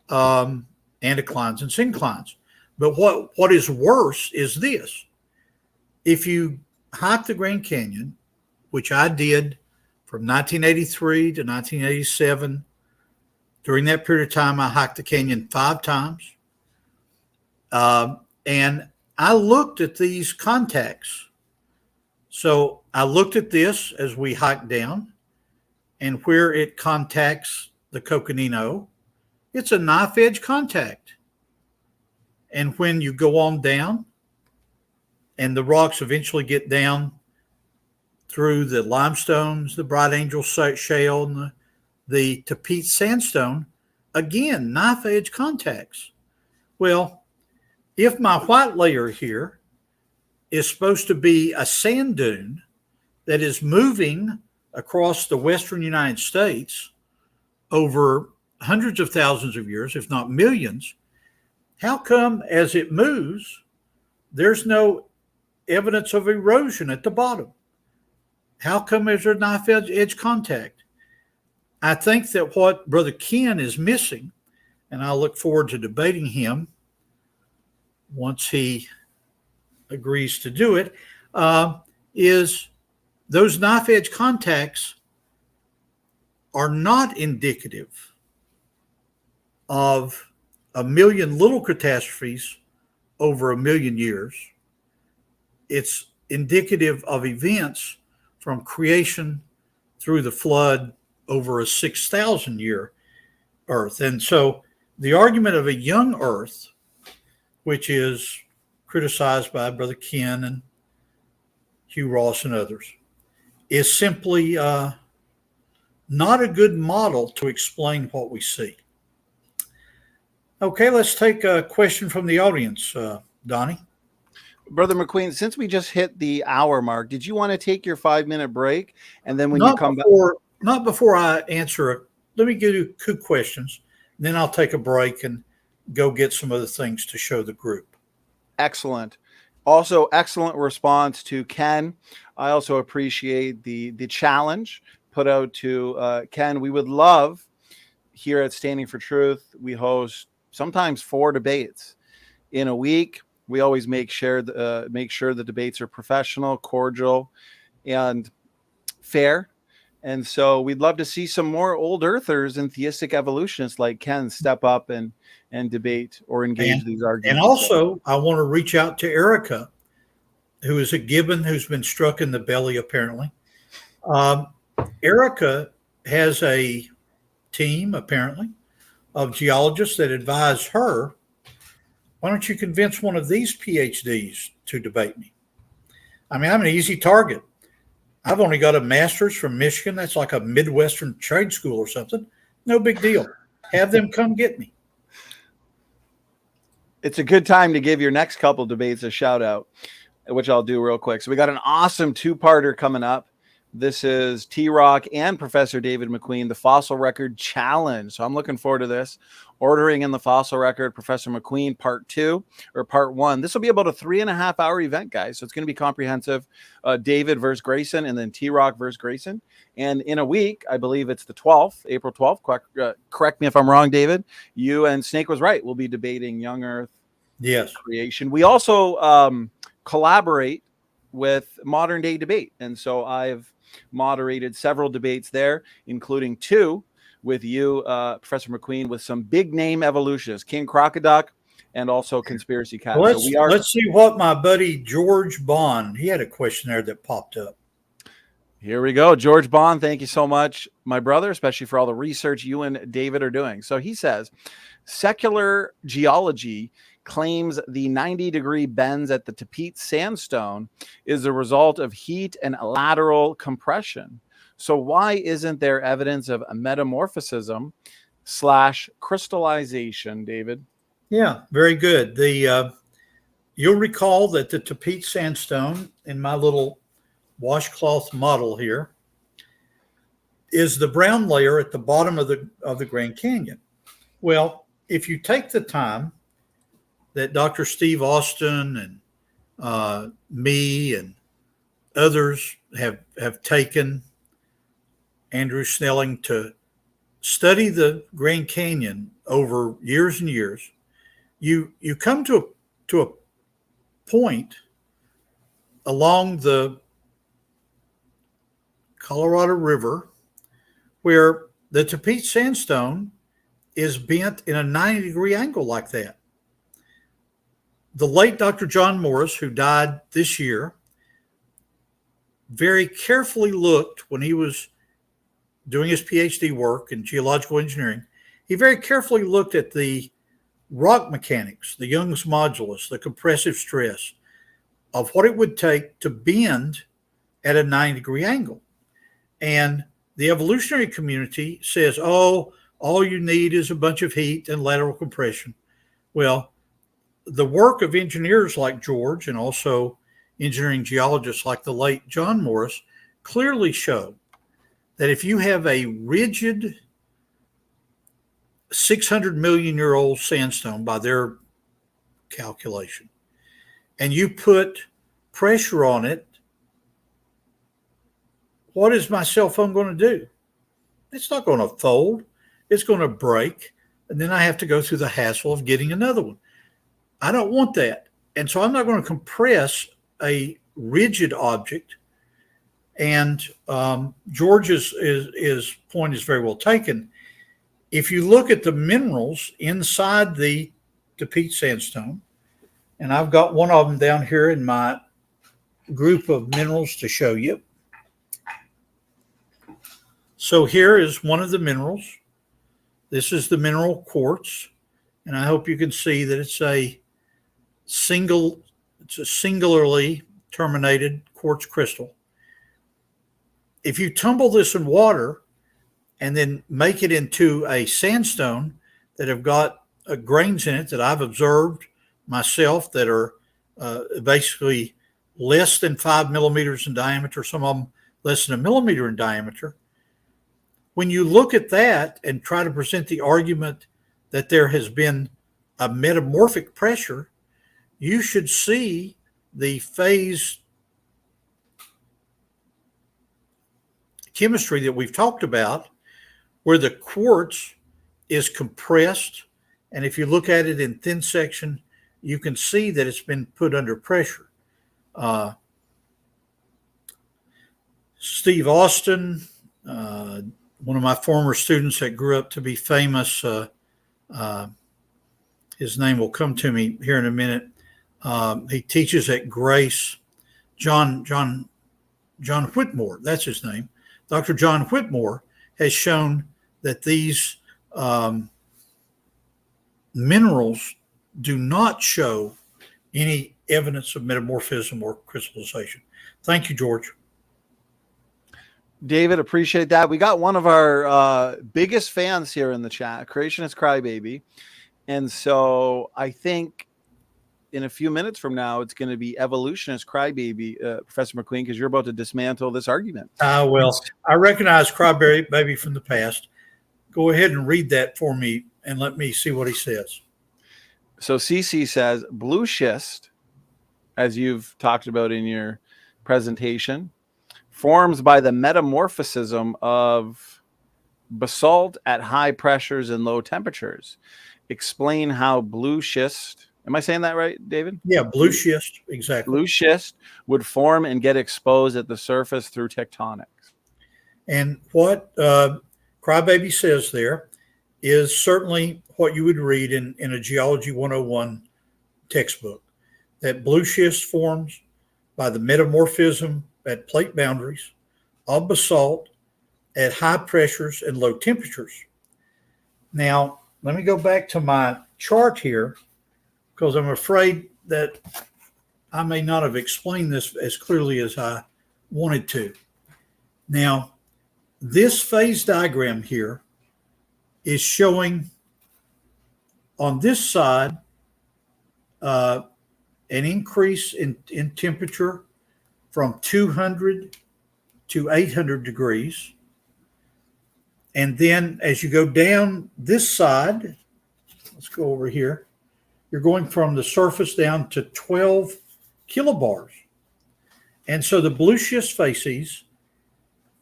anticlines and synclines. But what is worse is this. If you hike the Grand Canyon, which I did from 1983 to 1987, during that period of time, I hiked the canyon 5 times. And I looked at these contacts. So I looked at this as we hiked down, and where it contacts the Coconino, it's a knife edge contact. And when you go on down, and the rocks eventually get down through the limestones, the Bright Angel shale, and the Tapete sandstone, again, knife edge contacts. Well, if my white layer here is supposed to be a sand dune that is moving across the western United States over hundreds of thousands of years, if not millions, how come as it moves, there's no evidence of erosion at the bottom? How come there's a knife edge contact? I think that what Brother Ken is missing, and I look forward to debating him once he agrees to do it, is those knife edge contacts are not indicative of a million little catastrophes over a million years. It's indicative of events from creation through the flood over a 6,000 year Earth. And so the argument of a young Earth, which is criticized by Brother Ken and Hugh Ross and others, is simply not a good model to explain what we see. Okay, let's take a question from the audience, Donnie. Brother McQueen, since we just hit the hour mark, did you want to take your 5-minute break? And then when you come back? Not before I answer it. Let me give you 2 questions. Then I'll take a break and go get some other things to show the group. Excellent. Also, excellent response to Ken. I also appreciate the challenge put out to Ken. We would love here at Standing for Truth, we host sometimes 4 debates in a week. We always make sure the debates are professional, cordial, and fair. And so we'd love to see some more old earthers and theistic evolutionists like Ken step up and debate or engage these arguments. And also, I want to reach out to Erica, who is a gibbon who's been struck in the belly, apparently. Erica has a team, apparently, of geologists that advise her. Why don't you convince one of these PhDs to debate me? I mean, I'm an easy target. I've only got a master's from Michigan. That's like a Midwestern trade school or something. No big deal. Have them come get me. It's a good time to give your next couple debates a shout out, which I'll do real quick. So we got an awesome 2-parter coming up. This is T-Rock and Professor David McQueen, the Fossil Record Challenge. So I'm looking forward to this. Ordering in the Fossil Record, Professor McQueen, part 2 or part 1. This will be about a 3.5-hour event, guys. So it's going to be comprehensive. David versus Grayson, and then T-Rock versus Grayson. And in a week, I believe it's the 12th, April 12th. Correct me if I'm wrong, David. You and Snake was right. We'll be debating young Earth creation. We also collaborate with Modern Day Debate. And so I've moderated several debates there, including 2 with you, Professor McQueen, with some big name evolutionists, King Crocoduck and also Conspiracy Cat. Well, let's see what my buddy George Bond, he had a question there that popped up. Here we go. George Bond, thank you so much, my brother, especially for all the research you and David are doing. So he says, secular geology claims the 90-degree bends at the Tapete sandstone is a result of heat and lateral compression. So why isn't there evidence of a metamorphism / crystallization, David? Yeah, very good. You'll recall that the Tapete sandstone in my little washcloth model here is the brown layer at the bottom of the Grand Canyon. Well, if you take the time that Dr. Steve Austin and me and others have taken, Andrew Snelling, to study the Grand Canyon over years and years, you come to a point along the Colorado River where the Tapete sandstone is bent in a 90-degree angle like that. The late Dr. John Morris, who died this year, very carefully looked when he was doing his PhD work in geological engineering. He very carefully looked at the rock mechanics, the Young's modulus, the compressive stress of what it would take to bend at a 90-degree angle. And the evolutionary community says, oh, all you need is a bunch of heat and lateral compression. Well, the work of engineers like George and also engineering geologists like the late John Morris clearly show that if you have a rigid 600 million year old sandstone by their calculation, and you put pressure on it, what is my cell phone going to do? It's not going to fold. It's going to break. And then I have to go through the hassle of getting another one. I don't want that. And so I'm not going to compress a rigid object. And George's point is very well taken. If you look at the minerals inside the Tapete sandstone, and I've got one of them down here in my group of minerals to show you. So here is one of the minerals. This is the mineral quartz, and I hope you can see that it's a singularly terminated quartz crystal. If you tumble this in water and then make it into a sandstone that have got grains in it that I've observed myself that are basically less than 5 millimeters in diameter, some of them less than a millimeter in diameter. When you look at that and try to present the argument that there has been a metamorphic pressure, you should see the phase chemistry that we've talked about, where the quartz is compressed. And if you look at it in thin section, you can see that it's been put under pressure. Steve Austin, one of my former students that grew up to be famous, his name will come to me here in a minute. He teaches at Grace. John Whitmore, that's his name. Dr. John Whitmore has shown that these minerals do not show any evidence of metamorphism or crystallization. Thank you, George. David, appreciate that. We got one of our biggest fans here in the chat, Creationist Crybaby. And so I think in a few minutes from now, it's going to be Evolutionist Crybaby, Professor McQueen, because you're about to dismantle this argument. Well, I recognize Crybaby from the past. Go ahead and read that for me and let me see what he says. So CC says, blue schist, as you've talked about in your presentation, forms by the metamorphism of basalt at high pressures and low temperatures. Explain how blue schist, am I saying that right, David? Yeah, blue schist, exactly. Blue schist would form and get exposed at the surface through tectonics. And what Crybaby says there is certainly what you would read in a Geology 101 textbook, that blue schist forms by the metamorphism at plate boundaries of basalt at high pressures and low temperatures. Now, let me go back to my chart here, because I'm afraid that I may not have explained this as clearly as I wanted to. Now, this phase diagram here is showing on this side an increase in temperature from 200 to 800 degrees. And then as you go down this side, let's go over here, you're going from the surface down to 12 kilobars. And so the blue schist facies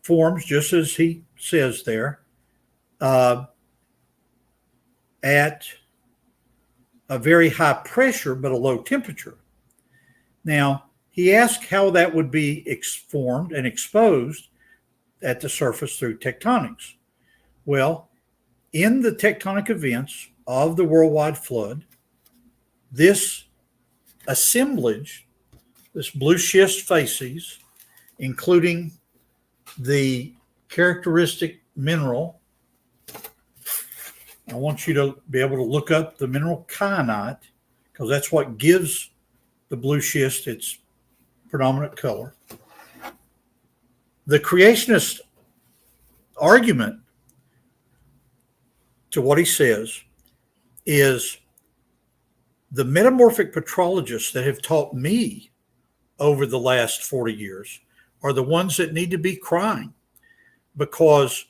forms, just as he says there, at a very high pressure but a low temperature. Now, he asked how that would be formed and exposed at the surface through tectonics. Well, in the tectonic events of the worldwide flood, this assemblage, this blue schist facies, including the characteristic mineral, I want you to be able to look up the mineral kyanite, because that's what gives the blue schist its predominant color. The creationist argument to what he says is the metamorphic petrologists that have taught me over the last 40 years are the ones that need to be crying, because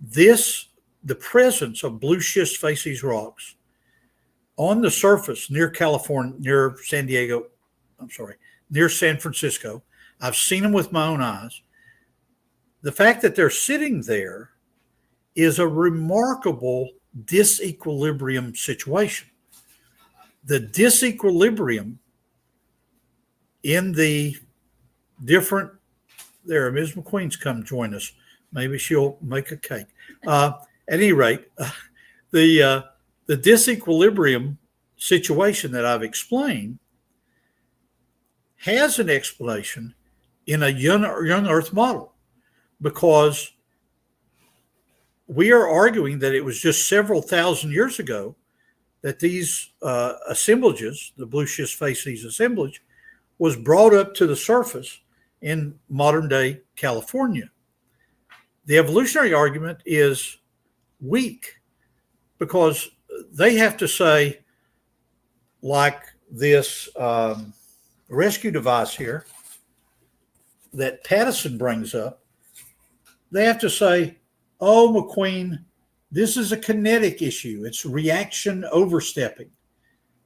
the presence of blue schist facies rocks on the surface near California, near San Francisco, I've seen them with my own eyes. The fact that they're sitting there is a remarkable disequilibrium situation. The disequilibrium in the different, there, Ms. McQueen's come join us. Maybe she'll make a cake. At any rate, the disequilibrium situation that I've explained has an explanation in a young Earth model, because we are arguing that it was just several thousand years ago that these assemblages, the blue schist facies assemblage, was brought up to the surface in modern day California. The evolutionary argument is weak, because they have to say, like this rescue device here that Pattison brings up, they have to say, oh, McQueen, this is a kinetic issue. It's reaction overstepping.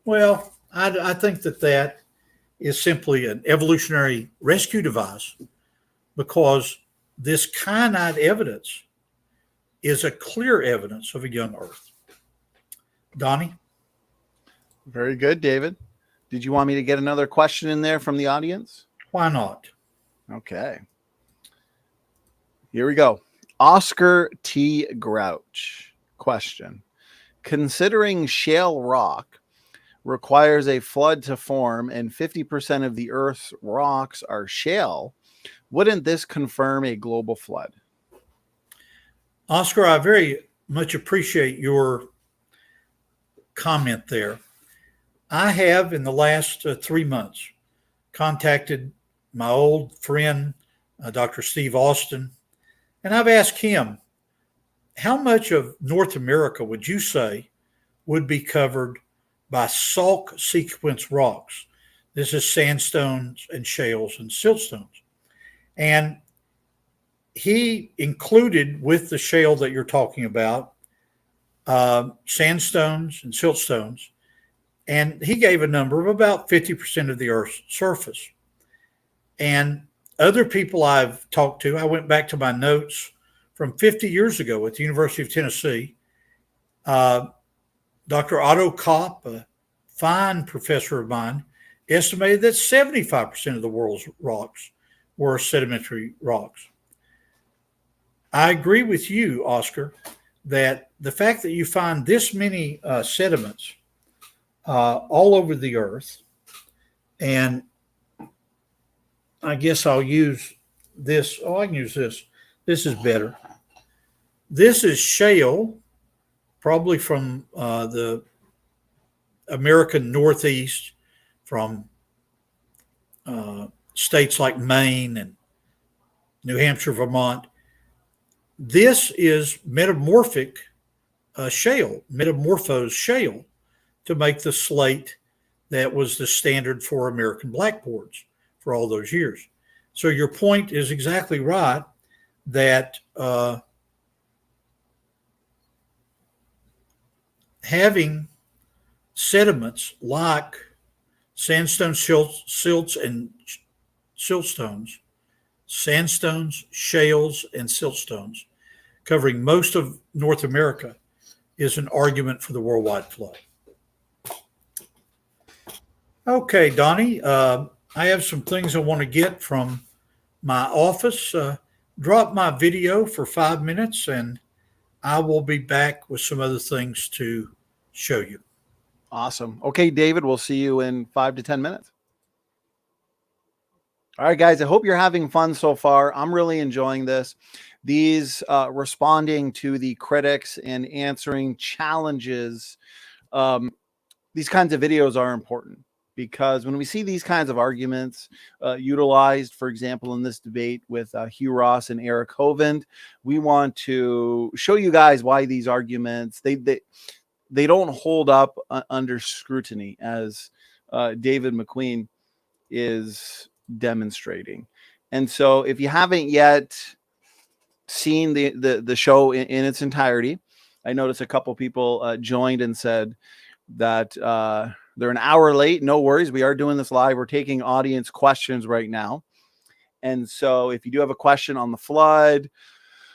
Well, I think that is simply an evolutionary rescue device, because this kyanite evidence is a clear evidence of a young Earth. Donnie? Very good, David. Did you want me to get another question in there from the audience? Why not? Okay. Here we go. Oscar T. Grouch. Question. Considering shale rock requires a flood to form and 50% of the Earth's rocks are shale, wouldn't this confirm a global flood? Oscar, I very much appreciate your comment there. I have, in the last 3 months, contacted my old friend, Dr. Steve Austin, and I've asked him, how much of North America would you say would be covered by Salk sequence rocks? This is sandstones and shales and siltstones. And he included, with the shale that you're talking about, sandstones and siltstones, and he gave a number of about 50% of the Earth's surface. And other people I've talked to, I went back to my notes from 50 years ago at the University of Tennessee. Dr. Otto Kopp, a fine professor of mine, estimated that 75% of the world's rocks were sedimentary rocks. I agree with you, Oscar, that the fact that you find this many sediments all over the Earth, and I guess I'll use this. Oh, I can use this. This is better. This is shale, probably from the American Northeast, from states like Maine and New Hampshire, Vermont. This is metamorphic shale, metamorphosed shale, to make the slate that was the standard for American blackboards for all those years. So your point is exactly right, that having sediments like sandstone, silts, and siltstones, sandstones, shales, and siltstones, covering most of North America, is an argument for the worldwide flood. Okay, Donnie, I have some things I want to get from my office. Drop my video for 5 minutes and I will be back with some other things to show you. Awesome. Okay, David, we'll see you in 5 to 10 minutes. All right, guys, I hope you're having fun so far. I'm really enjoying this. These responding to the critics and answering challenges, these kinds of videos are important because when we see these kinds of arguments utilized, for example, in this debate with Hugh Ross and Eric Hovind, we want to show you guys why these arguments, they don't hold up under scrutiny, as David McQueen is demonstrating. And so if you haven't yet seen the show in its entirety, I noticed a couple people joined and said that they're an hour late. No worries. We are doing this live. We're taking audience questions right now. And so if you do have a question on the flood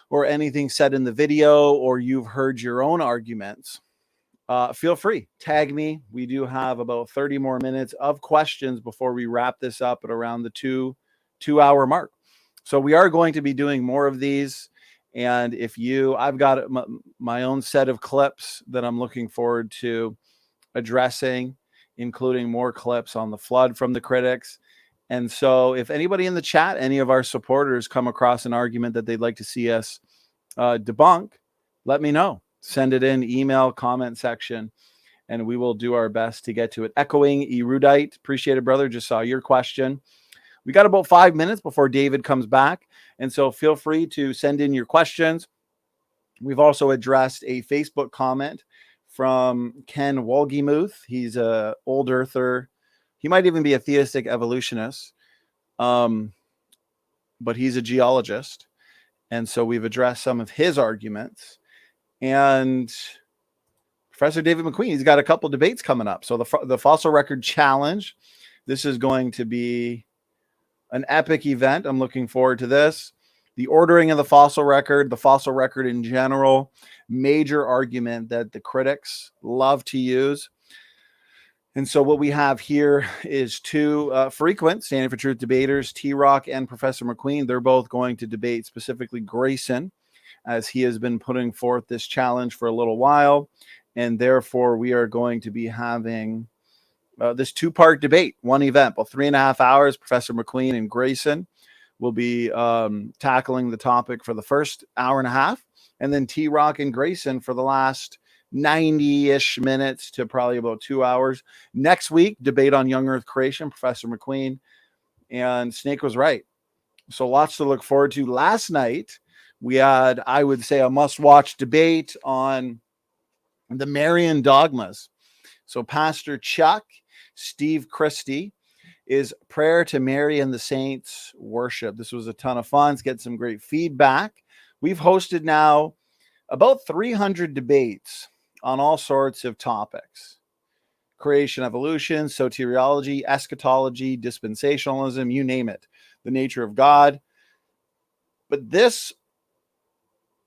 or anything said in the video, or you've heard your own arguments, feel free, tag me. We do have about 30 more minutes of questions before we wrap this up at around the two-hour mark. So we are going to be doing more of these. And I've got my own set of clips that I'm looking forward to addressing, including more clips on the flood from the critics. And so if anybody in the chat, any of our supporters come across an argument that they'd like to see us debunk, let me know. Send it in, email, comment section, and we will do our best to get to it. Echoing Erudite, appreciate it, brother. Just saw your question. We got about 5 minutes before David comes back, and so feel free to send in your questions. We've also addressed a Facebook comment from Ken Wolgemuth. He's a old earther. He might even be a theistic evolutionist, but he's a geologist, and so we've addressed some of his arguments. And Professor David McQueen, he's got a couple debates coming up. So the Fossil Record Challenge, this is going to be an epic event. I'm looking forward to this. The ordering of the fossil record in general, major argument that the critics love to use. And so what we have here is two frequent Standing for Truth debaters, T-Rock and Professor McQueen. They're both going to debate specifically Grayson, as he has been putting forth this challenge for a little while. And therefore, we are going to be having this two-part debate, one event, about 3.5 hours. Professor McQueen and Grayson will be tackling the topic for the first hour and a half, and then T-Rock and Grayson for the last 90-ish minutes to probably about 2 hours. Next week, debate on young Earth creation, Professor McQueen, and Snake was right. So lots to look forward to. Last night, we had, I would say, a must-watch debate on the Marian dogmas. So Pastor Chuck, Steve Christie, is Prayer to Mary and the Saints Worship. This was a ton of fun. Let's get some great feedback. We've hosted now about 300 debates on all sorts of topics: creation, evolution, soteriology, eschatology, dispensationalism, you name it, the nature of God. But this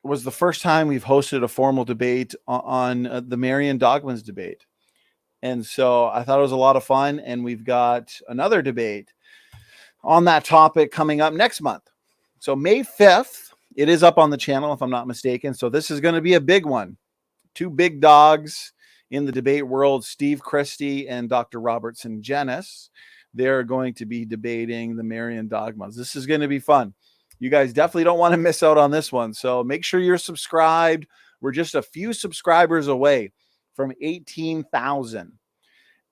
was the first time we've hosted a formal debate on the Marian dogmas debate. And so I thought it was a lot of fun. And we've got another debate on that topic coming up next month. So May 5th, it is up on the channel, if I'm not mistaken. So this is going to be a big one. Two big dogs in the debate world, Steve Christie and Dr. Robertson Jenis. They're going to be debating the Marian dogmas. This is going to be fun. You guys definitely don't want to miss out on this one. So make sure you're subscribed. We're just a few subscribers away from 18,000.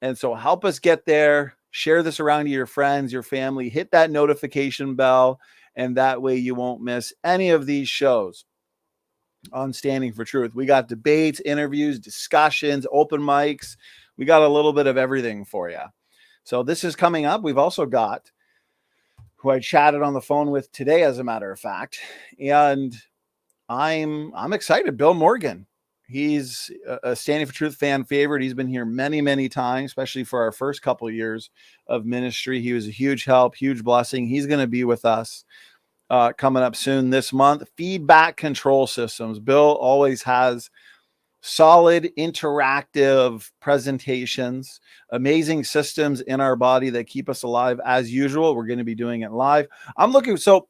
And so help us get there. Share this around to your friends, your family. Hit that notification bell. And that way you won't miss any of these shows on Standing for Truth. We got debates, interviews, discussions, open mics. We got a little bit of everything for you. So this is coming up. We've also got who I chatted on the phone with today, as a matter of fact. And I'm excited. Bill Morgan. He's a Standing for Truth fan favorite. He's been here many, many times, especially for our first couple of years of ministry. He was a huge help, huge blessing. He's going to be with us coming up soon this month. Feedback control systems. Bill always has solid interactive presentations, amazing systems in our body that keep us alive as usual. We're going to be doing it live. So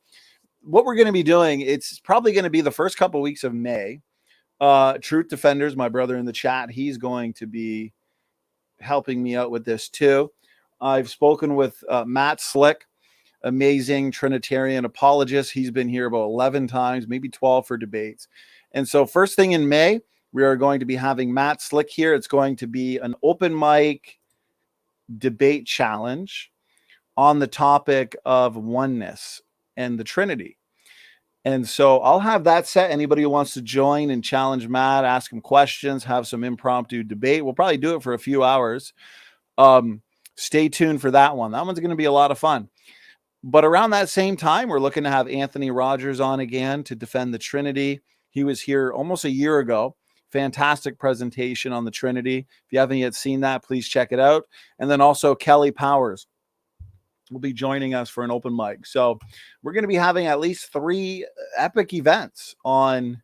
what we're going to be doing, it's probably going to be the first couple of weeks of May. Truth Defenders, my brother in the chat, he's going to be helping me out with this too. I've spoken with Matt Slick, amazing Trinitarian apologist. He's been here about 11 times, maybe 12 for debates. And so first thing in May, we are going to be having Matt Slick here. It's going to be an open mic debate challenge on the topic of oneness and the Trinity. And so I'll have that set. Anybody who wants to join and challenge Matt, ask him questions, have some impromptu debate. We'll probably do it for a few hours. Stay tuned for that one. That one's going to be a lot of fun. But around that same time, we're looking to have Anthony Rogers on again to defend the Trinity. He was here almost a year ago. Fantastic presentation on the Trinity. If you haven't yet seen that, please check it out. And then also Kelly Powers will be joining us for an open mic. So we're going to be having at least 3 epic events on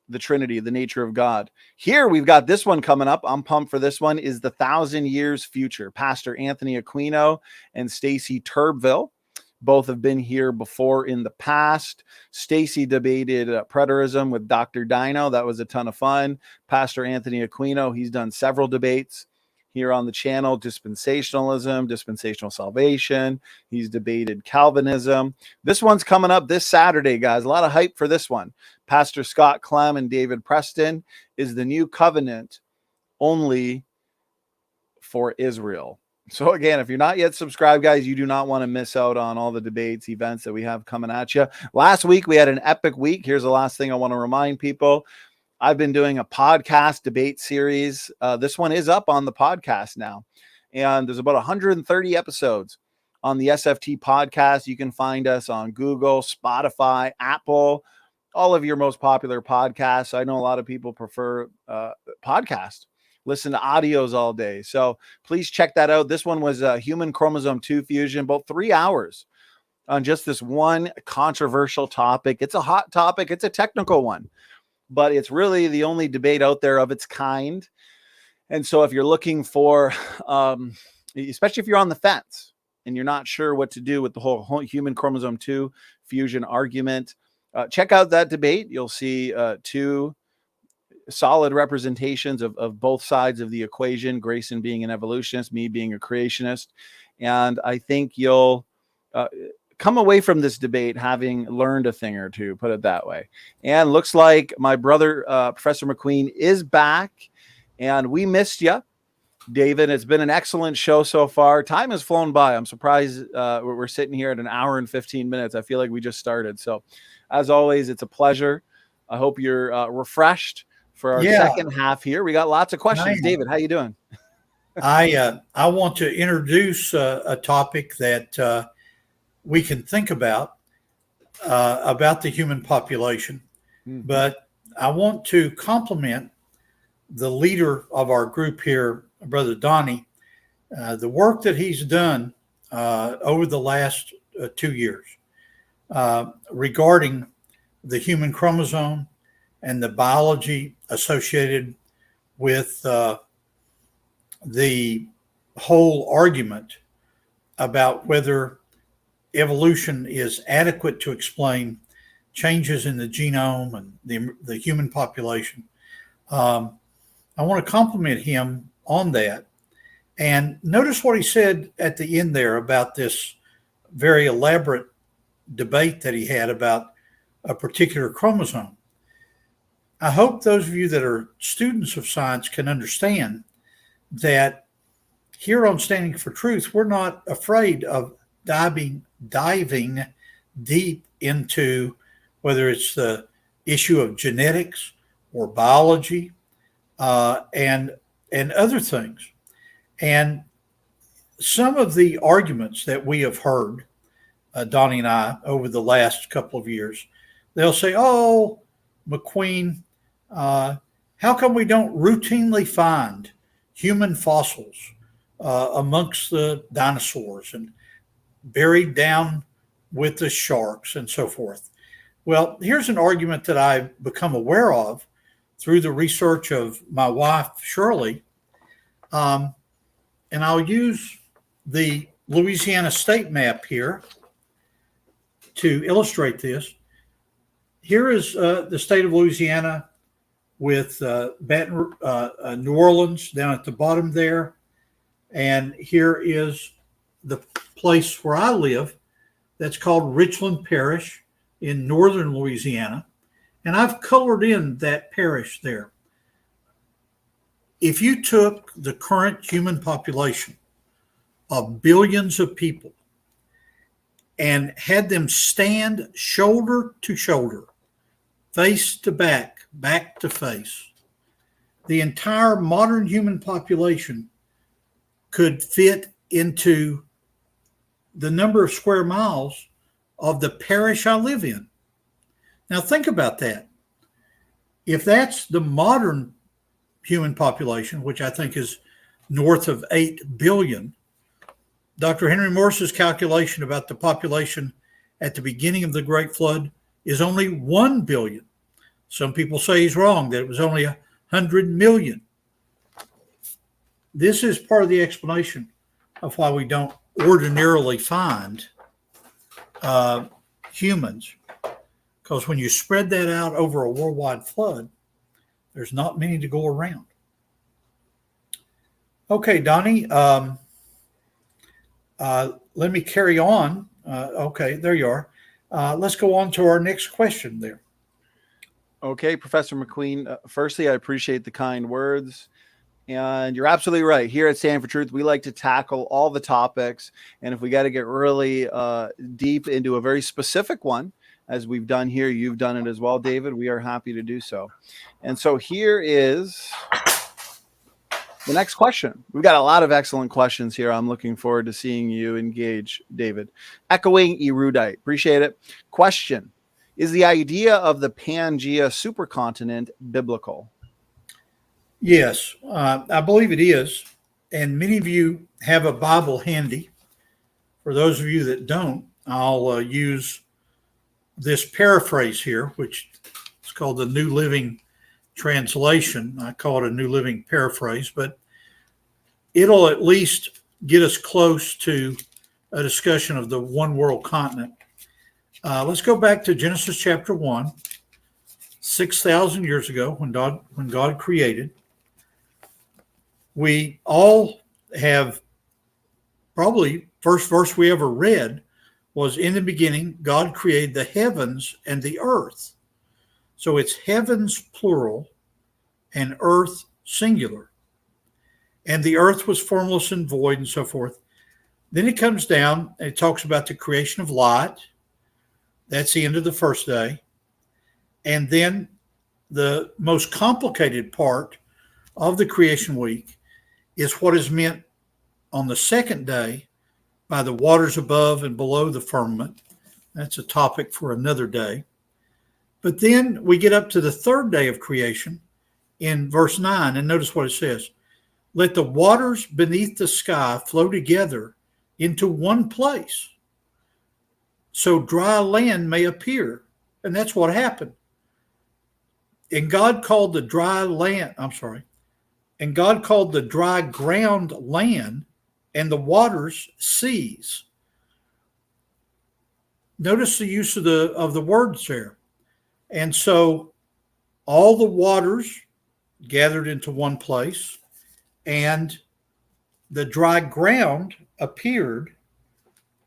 the Trinity, the nature of God. Here we've got this one coming up. I'm pumped for this one. Is the 1,000 Years Future. Pastor Anthony Aquino and Stacy Turbeville. Both have been here before in the past. Stacy debated preterism with Dr. Dino. That was a ton of fun. Pastor Anthony Aquino, he's done several debates here on the channel. Dispensationalism, dispensational salvation. He's debated Calvinism. This one's coming up this Saturday, guys. A lot of hype for this one. Pastor Scott Clem and David Preston. Is the new covenant only for Israel? So again, if you're not yet subscribed, guys, you do not want to miss out on all the debates, events that we have coming at you. Last week, we had an epic week. Here's the last thing I want to remind people. I've been doing a podcast debate series. This one is up on the podcast now. And there's about 130 episodes on the SFT podcast. You can find us on Google, Spotify, Apple, all of your most popular podcasts. I know a lot of people prefer podcasts. Listen to audios all day. So please check that out. This one was human chromosome 2 fusion, about 3 hours on just this one controversial topic. It's a hot topic. It's a technical one, but it's really the only debate out there of its kind. And so if you're looking for, especially if you're on the fence and you're not sure what to do with the whole human chromosome 2 fusion argument, check out that debate. You'll see 2 solid representations of both sides of the equation, Grayson being an evolutionist, me being a creationist. And I think you'll come away from this debate having learned a thing or two, put it that way. And looks like my brother, Professor McQueen, is back, and we missed you, David. It's been an excellent show so far. Time has flown by. I'm surprised we're sitting here at an hour and 15 minutes. I feel like we just started. So as always, it's a pleasure. I hope you're refreshed for our second half here. We got lots of questions. David, how you doing? I want to introduce a topic that we can think about the human population. Mm-hmm. But I want to compliment the leader of our group here, Brother Donnie, the work that he's done over the last 2 years regarding the human chromosome and the biology associated with the whole argument about whether evolution is adequate to explain changes in the genome and the human population. I want to compliment him on that. And notice what he said at the end there about this very elaborate debate that he had about a particular chromosome. I hope those of you that are students of science can understand that here on Standing for Truth, we're not afraid of diving deep into whether it's the issue of genetics or biology and other things. And some of the arguments that we have heard, Donnie and I, over the last couple of years, they'll say, oh, McQueen, How come we don't routinely find human fossils amongst the dinosaurs and buried down with the sharks and so forth? Well, here's an argument that I've become aware of through the research of my wife, Shirley. And I'll use the Louisiana state map here to illustrate this. Here is the state of Louisiana with New Orleans down at the bottom there. And here is the place where I live that's called Richland Parish in northern Louisiana. And I've colored in that parish there. If you took the current human population of billions of people and had them stand shoulder to shoulder, face to back, back to face, the entire modern human population could fit into the number of square miles of the parish I live in. Now think about that. If that's the modern human population, which I think is north of 8 billion, Dr. Henry Morris's calculation about the population at the beginning of the Great Flood is only 1 billion. Some people say he's wrong, that it was only 100 million. This is part of the explanation of why we don't ordinarily find humans, because when you spread that out over a worldwide flood, there's not many to go around. Okay, Donnie, let me carry on. Okay, there you are. Let's go on to our next question there. Okay, Professor McQueen, firstly, I appreciate the kind words. And you're absolutely right. Here at Stand for Truth, we like to tackle all the topics. And if we got to get really deep into a very specific one, as we've done here, you've done it as well, David, we are happy to do so. And so here is the next question. We've got a lot of excellent questions here. I'm looking forward to seeing you engage, David. Echoing erudite. Appreciate it. Question. Is the idea of the Pangaea supercontinent biblical? Yes, I believe it is. And many of you have a Bible handy. For those of you that don't, I'll use this paraphrase here, which is called the New Living Translation. I call it a New Living Paraphrase, but it'll at least get us close to a discussion of the one world continent. Let's go back to Genesis chapter 1, 6,000 years ago when God created. We all have probably first verse we ever read was, in the beginning, God created the heavens and the earth. So it's heavens plural and earth singular. And the earth was formless and void and so forth. Then it comes down and it talks about the creation of light. That's the end of the first day. And then the most complicated part of the creation week is what is meant on the second day by the waters above and below the firmament. That's a topic for another day. But then we get up to the third day of creation in verse 9, and notice what it says. Let the waters beneath the sky flow together into one place, so dry land may appear. And that's what happened. And God called the dry ground land, and the waters seas. Notice the use of the words there. And so all the waters gathered into one place, and the dry ground appeared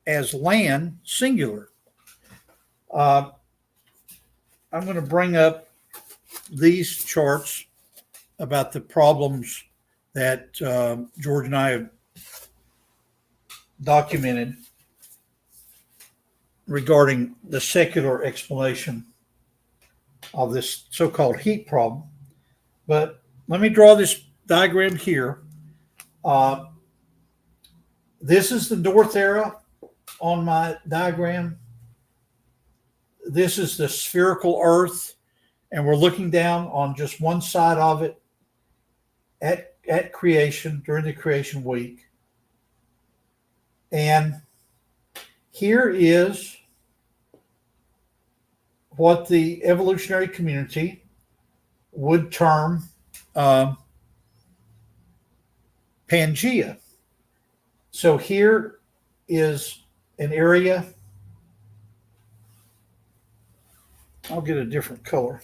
as land singular. I'm going to bring up these charts about the problems that George and I have documented regarding the secular explanation of this so-called heat problem. But let me draw this diagram here. This is the north arrow on my diagram. This is the spherical Earth, and we're looking down on just one side of it at creation, during the creation week. And here is what the evolutionary community would term Pangaea. So here is an area. I'll get a different color.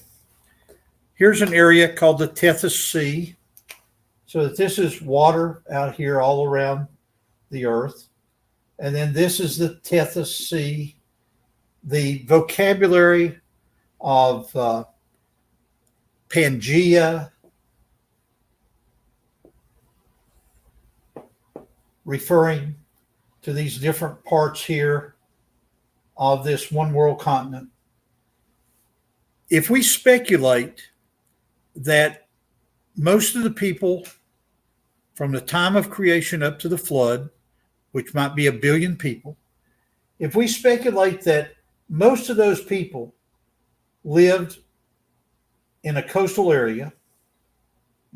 Here's an area called the Tethys Sea. So that this is water out here all around the earth. And then this is the Tethys Sea. The vocabulary of Pangaea, referring to these different parts here of this one world continent. If we speculate that most of the people from the time of creation up to the flood, which might be 1 billion people, if we speculate that most of those people lived in a coastal area,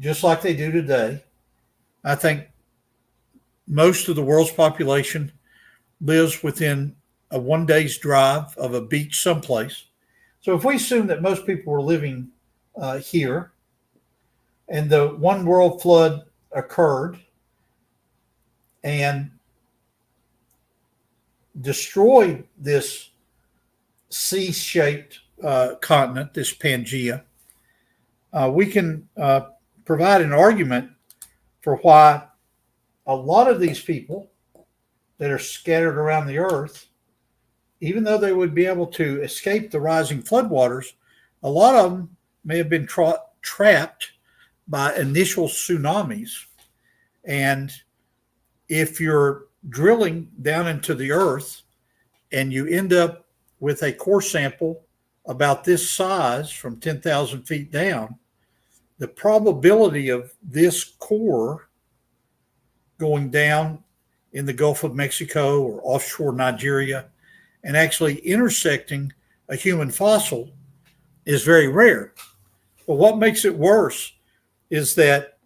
just like they do today, I think most of the world's population lives within a 1 day's drive of a beach someplace. So if we assume that most people were living here, and the one world flood occurred and destroyed this C-shaped continent, this Pangaea, we can provide an argument for why a lot of these people that are scattered around the earth, even though they would be able to escape the rising floodwaters, a lot of them may have been trapped by initial tsunamis. And if you're drilling down into the earth and you end up with a core sample about this size from 10,000 feet down, the probability of this core going down in the Gulf of Mexico or offshore Nigeria and actually intersecting a human fossil is very rare. But what makes it worse is that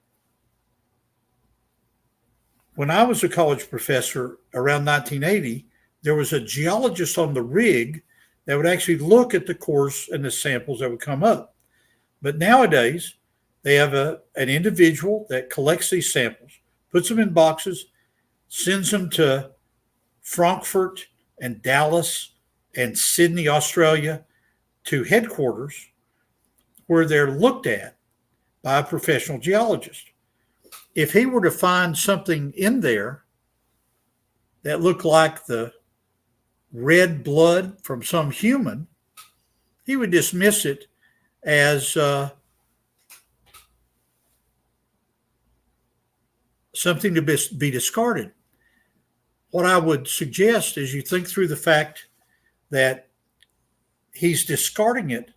when I was a college professor around 1980, there was a geologist on the rig that would actually look at the cores and the samples that would come up. But nowadays, they have an individual that collects these samples, puts them in boxes, sends them to Frankfurt and Dallas and Sydney, Australia, to headquarters where they're looked at by a professional geologist. If he were to find something in there that looked like the red blood from some human, he would dismiss it as something to be discarded. What I would suggest is you think through the fact that he's discarding it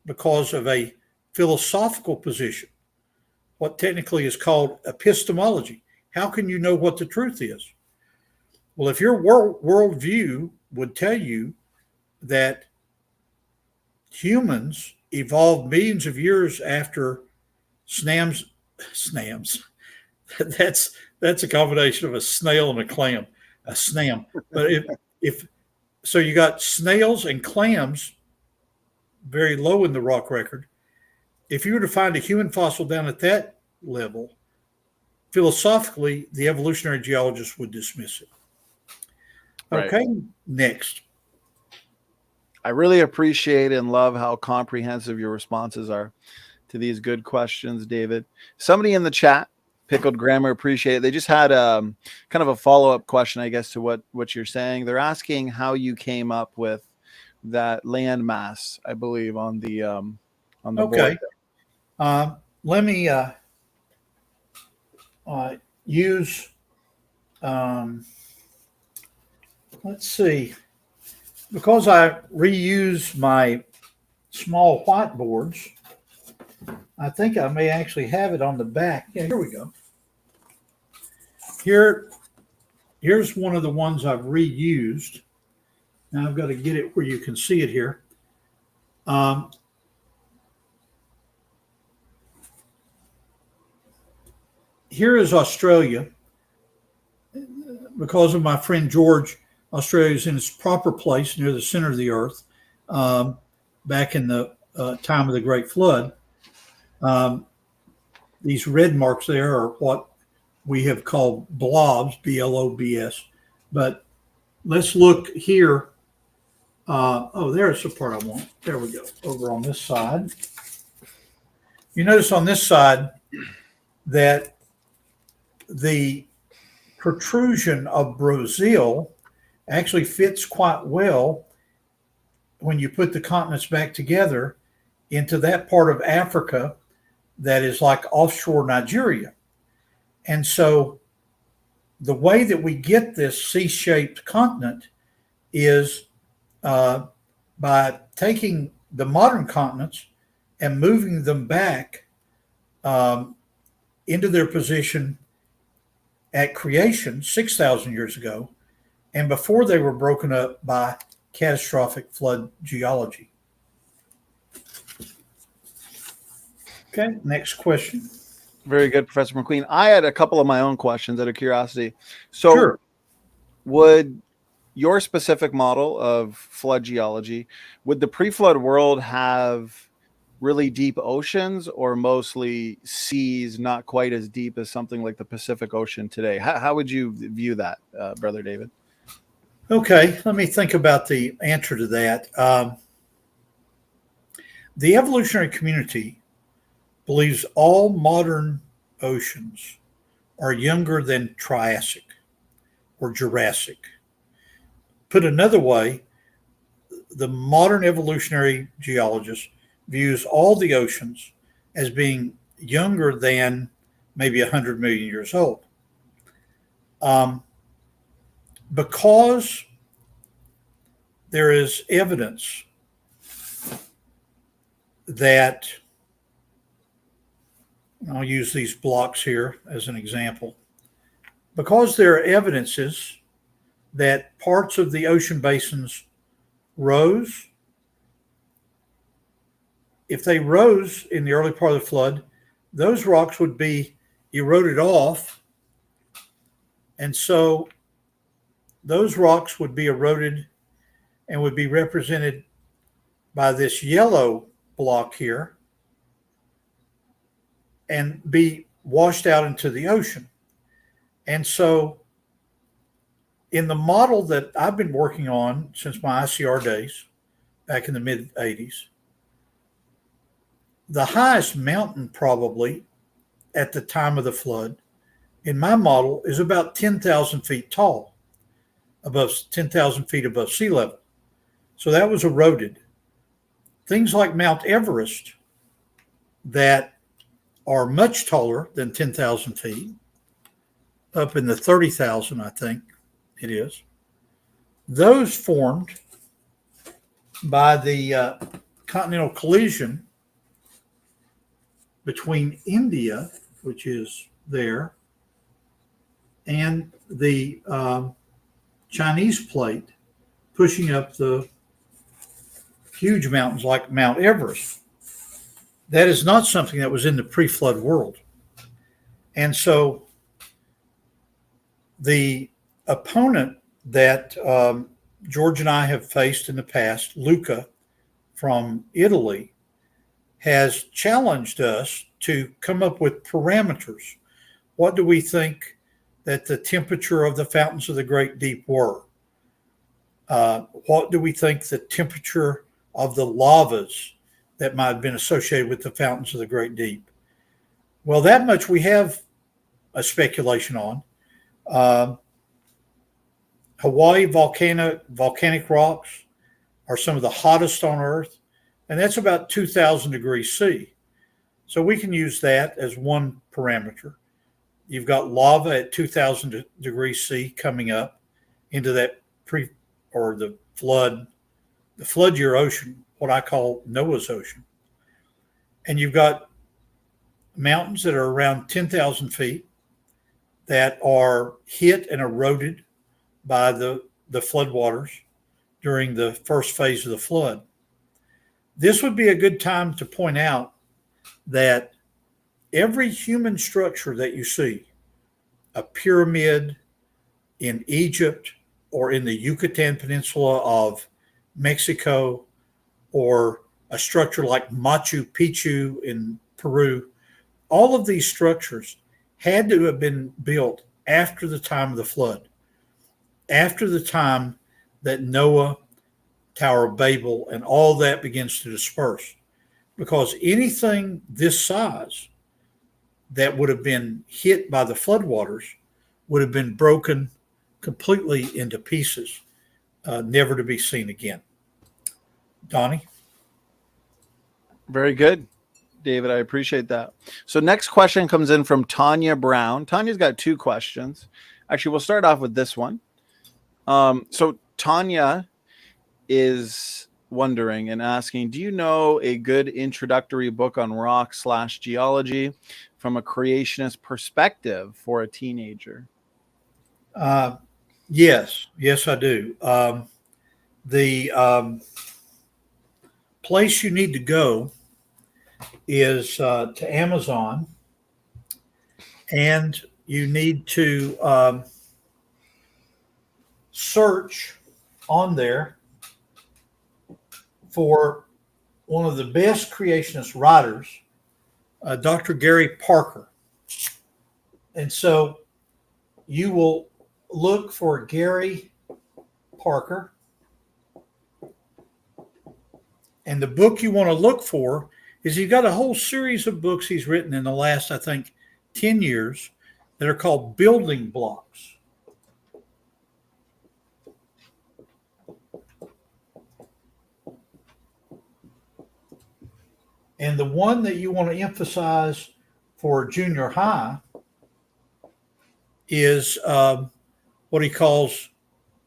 because of a philosophical position, what technically is called epistemology. How can you know what the truth is? Well, if your worldview would tell you that humans evolved millions of years after snams, that's a combination of a snail and a clam, a snam. But if so, you got snails and clams very low in the rock record. If you were to find a human fossil down at that level, philosophically, the evolutionary geologist would dismiss it. Okay, right. Next. I really appreciate and love how comprehensive your responses are to these good questions, David. Somebody in the chat, Pickled Grammar, appreciate it. They just had kind of a follow-up question, I guess, to what you're saying. They're asking how you came up with that landmass, I believe, on the okay. board. Let me use. Let's see. Because I reuse my small whiteboards, I think I may actually have it on the back. Yeah, here we go. Here's one of the ones I've reused. Now I've got to get it where you can see it here. here is Australia. Because of my friend George, Australia is in its proper place near the center of the earth, back in the time of the Great Flood. These red marks there are what we have called blobs, B-L-O-B-S. But let's look here. There's the part I want. There we go, over on this side. You notice on this side that the protrusion of Brazil actually fits quite well when you put the continents back together into that part of Africa that is like offshore Nigeria. And so the way that we get this C-shaped continent is by taking the modern continents and moving them back into their position at creation 6,000 years ago, and before they were broken up by catastrophic flood geology. Okay, next question. Very good, Professor McQueen. I had a couple of my own questions out of curiosity. So Sure. Would your specific model of flood geology, would the pre-flood world have really deep oceans or mostly seas not quite as deep as something like the Pacific Ocean today? How would you view that, Brother David? Okay, let me think about the answer to that. The evolutionary community believes all modern oceans are younger than Triassic or Jurassic. Put another way, the modern evolutionary geologist views all the oceans as being younger than maybe 100 million years old. Because there is evidence that, I'll use these blocks here as an example, because there are evidences that parts of the ocean basins rose. If they rose in the early part of the flood, those rocks would be eroded off. And so those rocks would be eroded and would be represented by this yellow block here and be washed out into the ocean. And so in the model that I've been working on since my ICR days, back in the mid-'80s, the highest mountain probably at the time of the flood in my model is about 10,000 feet tall, above 10,000 feet above sea level. So that was eroded. Things like Mount Everest that are much taller than 10,000 feet, up in the 30,000, I think it is. Those formed by the continental collision between India, which is there, and the Chinese plate pushing up the huge mountains like Mount Everest. That is not something that was in the pre-flood world. And so the opponent that George and I have faced in the past, Luca from Italy, has challenged us to come up with parameters. What do we think that the temperature of the fountains of the Great Deep were? What do we think the temperature of the lavas that might have been associated with the fountains of the Great Deep? Well, that much we have a speculation on. Hawaii volcanic rocks are some of the hottest on Earth, and that's about 2,000 degrees C. So we can use that as one parameter. You've got lava at 2,000 degrees C coming up into that the flood year ocean, what I call Noah's Ocean. And you've got mountains that are around 10,000 feet that are hit and eroded by the floodwaters during the first phase of the flood. This would be a good time to point out that every human structure that you see, a pyramid in Egypt or in the Yucatan Peninsula of Mexico, or a structure like Machu Picchu in Peru, all of these structures had to have been built after the time of the flood, after the time that Noah, Tower of Babel, and all that begins to disperse. Because anything this size that would have been hit by the floodwaters would have been broken completely into pieces, never to be seen again. Donnie? Very good, David. I appreciate that. So next question comes in from Tanya Brown. Tanya's got two questions. Actually, we'll start off with this one. So Tanya is wondering and asking, do you know a good introductory book on rock/geology from a creationist perspective for a teenager? Yes, I do. The place you need to go is to Amazon, and you need to search on there for one of the best creationist writers, Dr. Gary Parker. And so you will look for Gary Parker. And the book you want to look for is he's got a whole series of books he's written in the last, I think, 10 years that are called Building Blocks. And the one that you want to emphasize for junior high is what he calls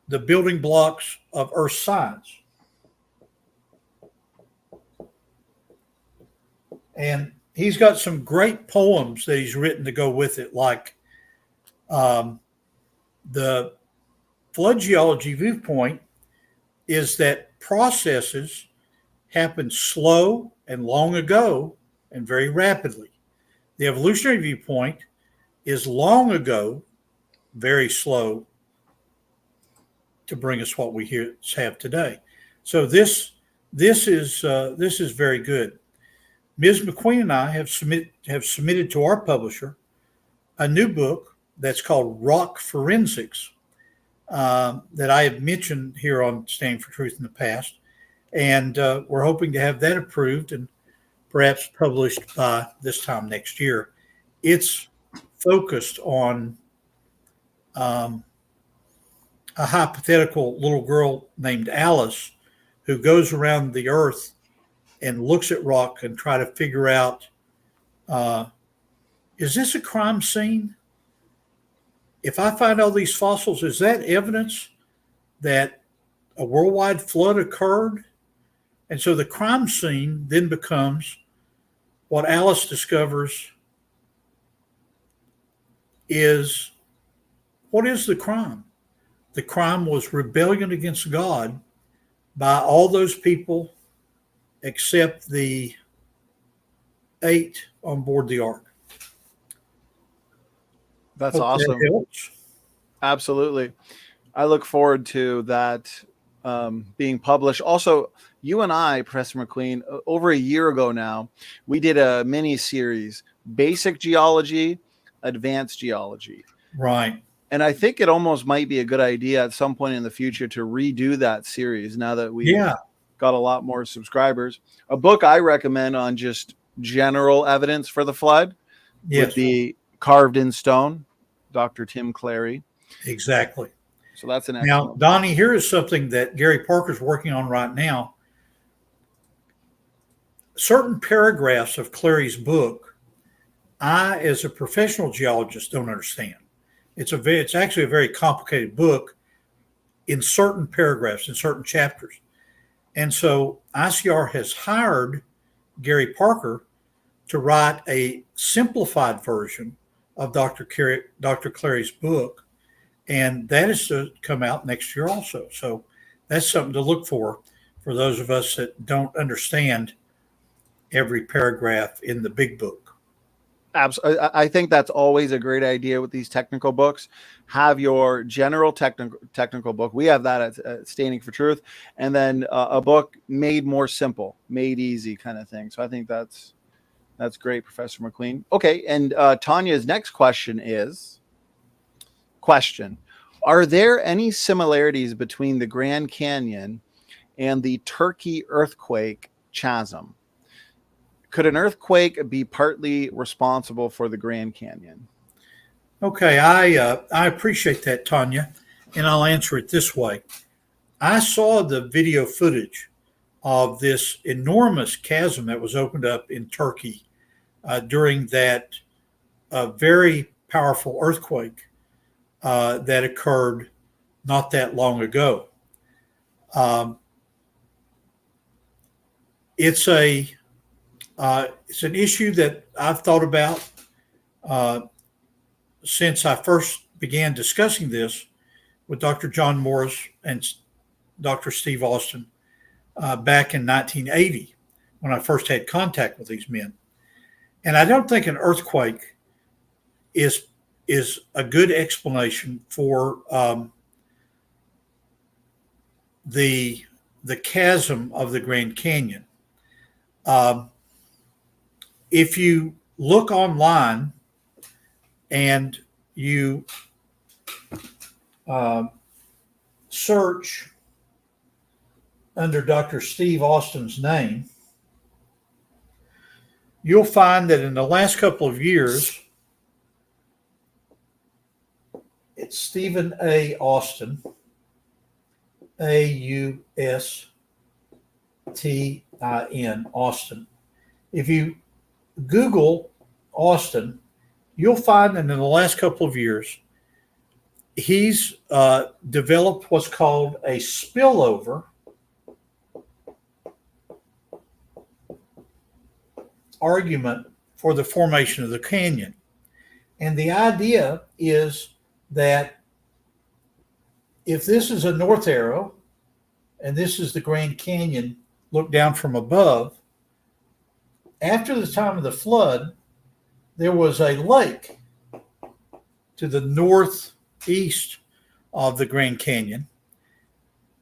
the building blocks of earth science. And he's got some great poems that he's written to go with it, like the flood geology viewpoint is that processes happen slow and long ago and very rapidly. The evolutionary viewpoint is long ago, very slow to bring us what we have today. So this is very good. Ms. McQueen and I have submitted to our publisher a new book that's called Rock Forensics that I have mentioned here on Standing for Truth in the past. And we're hoping to have that approved and perhaps published by this time next year. It's focused on a hypothetical little girl named Alice who goes around the earth and looks at rock and try to figure out, is this a crime scene? If I find all these fossils, is that evidence that a worldwide flood occurred? And so the crime scene then becomes what Alice discovers is, what is the crime? The crime was rebellion against God by all those people except the 8 on board the ark. That's awesome. Absolutely. I look forward to that being published. Also, you and I, Professor McQueen, over a year ago now, we did a mini series, Basic Geology, Advanced Geology. Right. And I think it almost might be a good idea at some point in the future to redo that series now that we got a lot more subscribers. A book I recommend on just general evidence for the flood would be Carved in Stone, Dr. Tim Clary. Exactly. So that's an excellent. Now, Donnie, here is something that Gary Parker's working on right now. Certain paragraphs of Clary's book, I, as a professional geologist, don't understand. It's actually a very complicated book in certain paragraphs, in certain chapters. And so ICR has hired Gary Parker to write a simplified version of Dr. Clary's book. And that is to come out next year also. So that's something to look for those of us that don't understand every paragraph in the big book. Absolutely. I think that's always a great idea with these technical books. Have your general technical book. We have that at Standing for Truth, and then a book made more simple, made easy, kind of thing. So I think that's great, Professor McQueen. Okay, and Tanya's next question is: Are there any similarities between the Grand Canyon and the Turkey earthquake chasm? Could an earthquake be partly responsible for the Grand Canyon? Okay, I appreciate that, Tanya, and I'll answer it this way. I saw the video footage of this enormous chasm that was opened up in Turkey during that very powerful earthquake that occurred not that long ago. It's an issue that I've thought about since I first began discussing this with Dr. John Morris and Dr. Steve Austin back in 1980 when I first had contact with these men. And I don't think an earthquake is a good explanation for the chasm of the Grand Canyon. If you look online and you search under Dr. Steve Austin's name, you'll find that in the last couple of years, it's Stephen A. Austin, Austin, Austin. If you Google Austin, you'll find that in the last couple of years, he's developed what's called a spillover argument for the formation of the canyon. And the idea is that if this is a north arrow and this is the Grand Canyon looked down from above, after the time of the flood, there was a lake to the northeast of the Grand Canyon.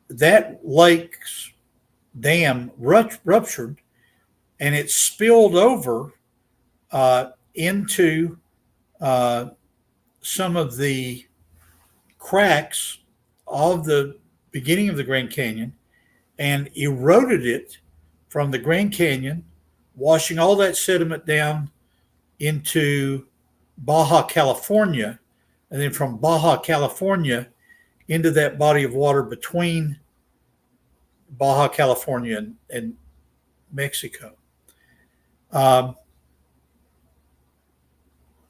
That lake's dam ruptured and it spilled over into some of the cracks of the beginning of the Grand Canyon and eroded it from the Grand Canyon, washing all that sediment down into Baja California, and then from Baja California into that body of water between Baja California and Mexico.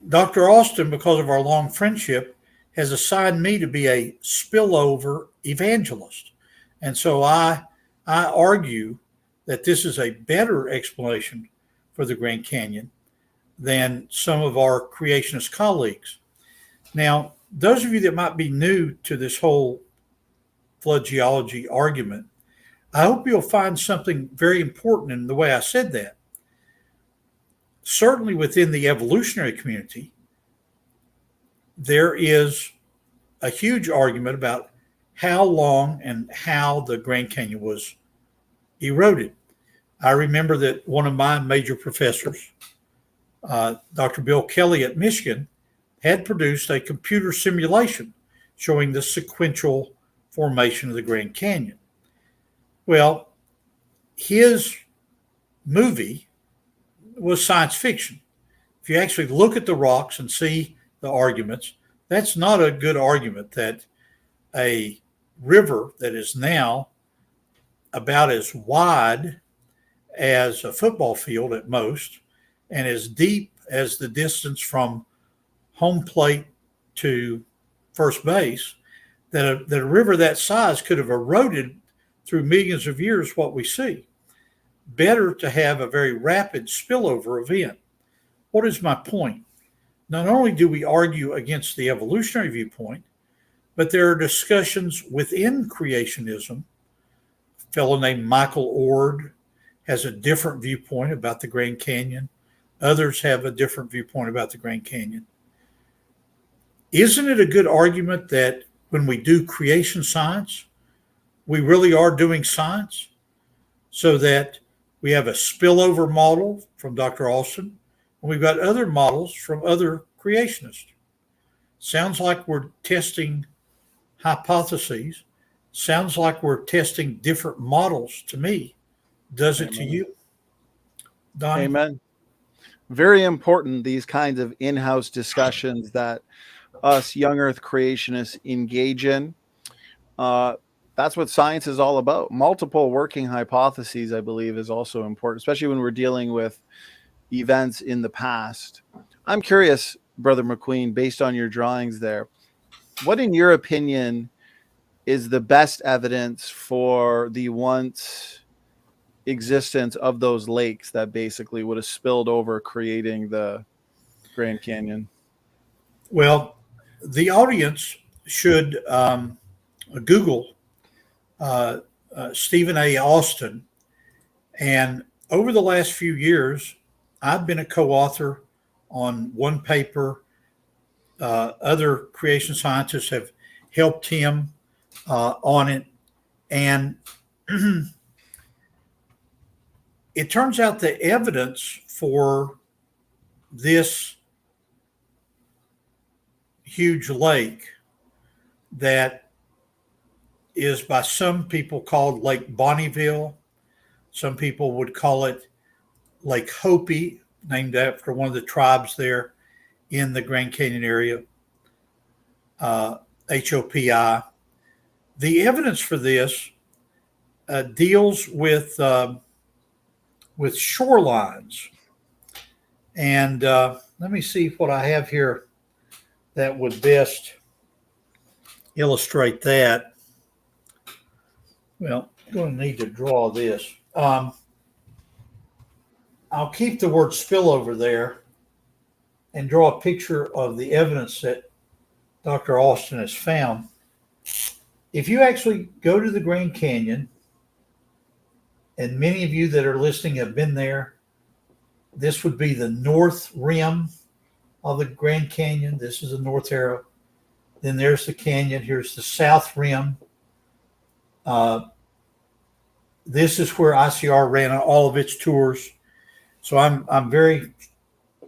Dr. Austin, because of our long friendship, has assigned me to be a spillover evangelist. And so I argue that this is a better explanation for the Grand Canyon than some of our creationist colleagues. Now, those of you that might be new to this whole flood geology argument, I hope you'll find something very important in the way I said that. Certainly within the evolutionary community, there is a huge argument about how long and how the Grand Canyon was eroded. I remember that one of my major professors, Dr. Bill Kelly at Michigan, had produced a computer simulation showing the sequential formation of the Grand Canyon. Well, his movie was science fiction. If you actually look at the rocks and see the arguments, that's not a good argument that a river that is now about as wide as a football field at most and as deep as the distance from home plate to first base, that a river that size could have eroded through millions of years what we see. Better to have a very rapid spillover event. What is my point? Not only do we argue against the evolutionary viewpoint, but there are discussions within creationism. A fellow named Michael Ord has a different viewpoint about the Grand Canyon. Others have a different viewpoint about the Grand Canyon. Isn't it a good argument that when we do creation science, we really are doing science? So that we have a spillover model from Dr. Austin, and we've got other models from other creationists. Sounds like we're testing hypotheses. Sounds like we're testing different models to me. Does it to you, Donnie? Amen. Very important, these kinds of in-house discussions that us young earth creationists engage in. That's what science is all about. Multiple working hypotheses, I believe, is also important, especially when we're dealing with events in the past. I'm curious, Brother McQueen, based on your drawings there, what in your opinion is the best evidence for the once existence of those lakes that basically would have spilled over, creating the Grand Canyon? Well, the audience should Google Stephen A. Austin. And over the last few years, I've been a co-author on one paper. Other creation scientists have helped him on it. And it turns out the evidence for this huge lake that is by some people called Lake Bonneville. Some people would call it Lake Hopi, named after one of the tribes there in the Grand Canyon area, HOPI. The evidence for this deals with shorelines. And let me see what I have here that would best illustrate that. Well, I'm going to need to draw this. I'll keep the word spillover there and draw a picture of the evidence that Dr. Austin has found. If you actually go to the Grand Canyon, and many of you that are listening have been there, this would be the north rim of the Grand Canyon. This is the north arrow. Then there's the canyon. Here's the south rim. This is where ICR ran all of its tours. So I'm very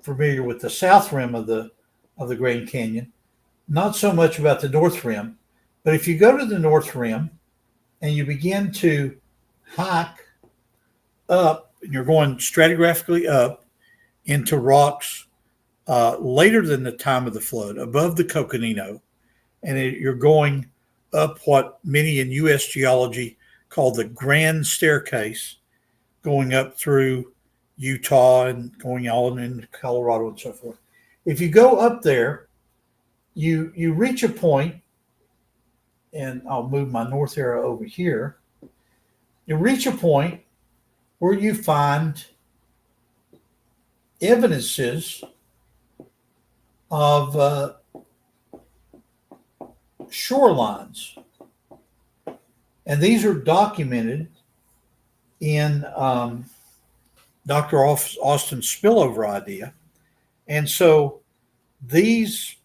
familiar with the south rim of the Grand Canyon. Not so much about the north rim, but if you go to the north rim and you begin to hike up, and you're going stratigraphically up into rocks later than the time of the flood, above the Coconino, and you're going up what many in U.S. geology call the Grand Staircase, going up through Utah and going on into Colorado and so forth. If you go up there, you reach a point, and I'll move my north arrow over here. You reach a point where you find evidences of shorelines. And these are documented in Dr. Austin's spillover idea. And so these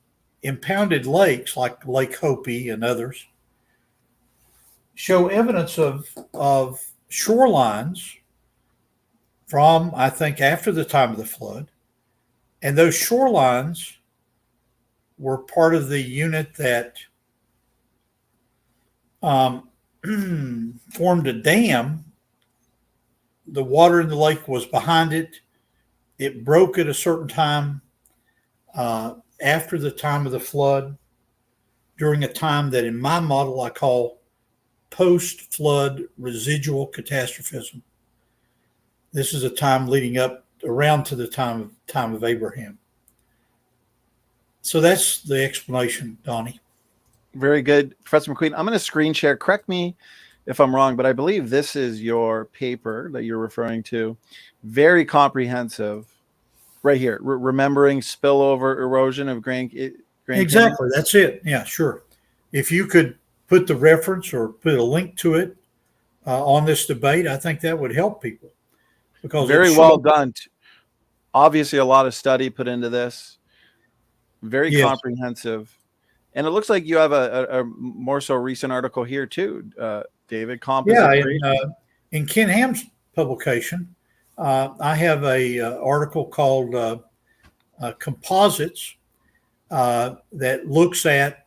impounded lakes, like Lake Hopi and others, show evidence of shorelines from, I think, after the time of the flood. And those shorelines were part of the unit that formed a dam. The water in the lake was behind it. It broke at a certain time after the time of the flood, during a time that in my model I call post-flood residual catastrophism. This is a time leading up around to the time of Abraham. So that's the explanation, Donnie. Very good, Professor McQueen. I'm going to screen share. Correct me if I'm wrong, but I believe this is your paper that you're referring to. Very comprehensive, right here. Remembering spillover erosion of Grand Exactly. Canyon. That's it. Yeah, sure. If you could put the reference or put a link to it on this debate, I think that would help people. Because very well done. Obviously, a lot of study put into this. Very Yes. comprehensive. And it looks like you have a more so recent article here too, David. Composite Yeah, creation. in Ken Ham's publication, I have a article called Composites that looks at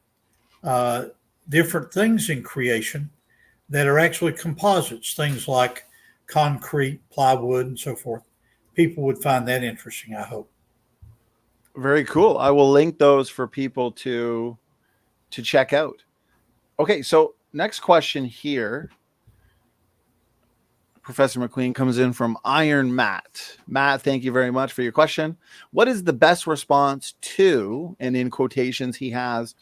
different things in creation that are actually composites, things like concrete, plywood, and so forth. People would find that interesting, I hope. Very cool. I will link those for people to check out. Okay, so next question here. Professor McQueen comes in from Iron Matt. Matt, thank you very much for your question. What is the best response to, and in quotations he has,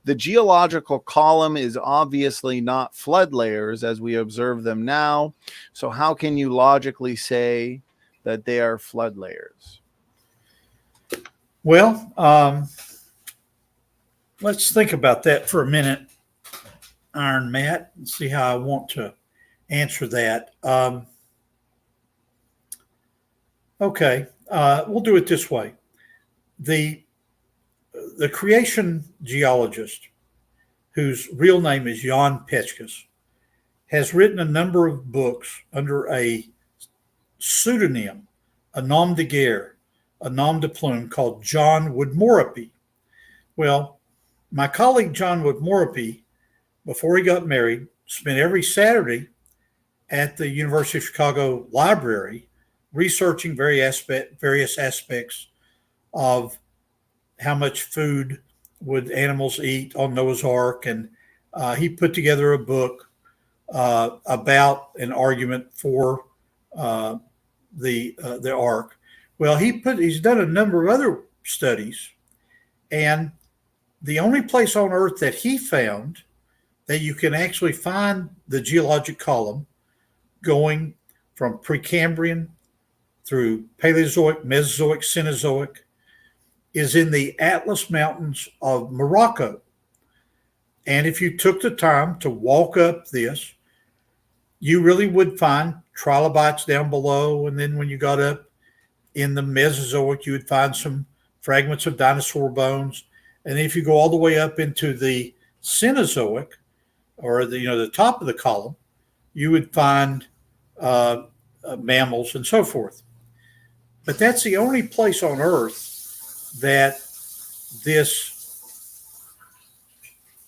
the geological column is obviously not flood layers as we observe them now. So how can you logically say that they are flood layers? Well, let's think about that for a minute, Iron Matt, and see how I want to answer that. Okay, we'll do it this way. The creation geologist, whose real name is Jan Petschkes, has written a number of books under a pseudonym, a nom de guerre, a nom de plume, called John Woodmorappy. Well, my colleague John Woodmorappy, before he got married, spent every Saturday at the University of Chicago Library researching various aspects of how much food would animals eat on Noah's Ark, and he put together a book about an argument for the Ark. Well, he's done a number of other studies, and the only place on Earth that he found that you can actually find the geologic column going from Precambrian through Paleozoic, Mesozoic, Cenozoic is in the Atlas Mountains of Morocco. And if you took the time to walk up this, you really would find trilobites down below. And then when you got up in the Mesozoic, you would find some fragments of dinosaur bones. And if you go all the way up into the Cenozoic, or the top of the column, you would find mammals and so forth. But that's the only place on Earth that this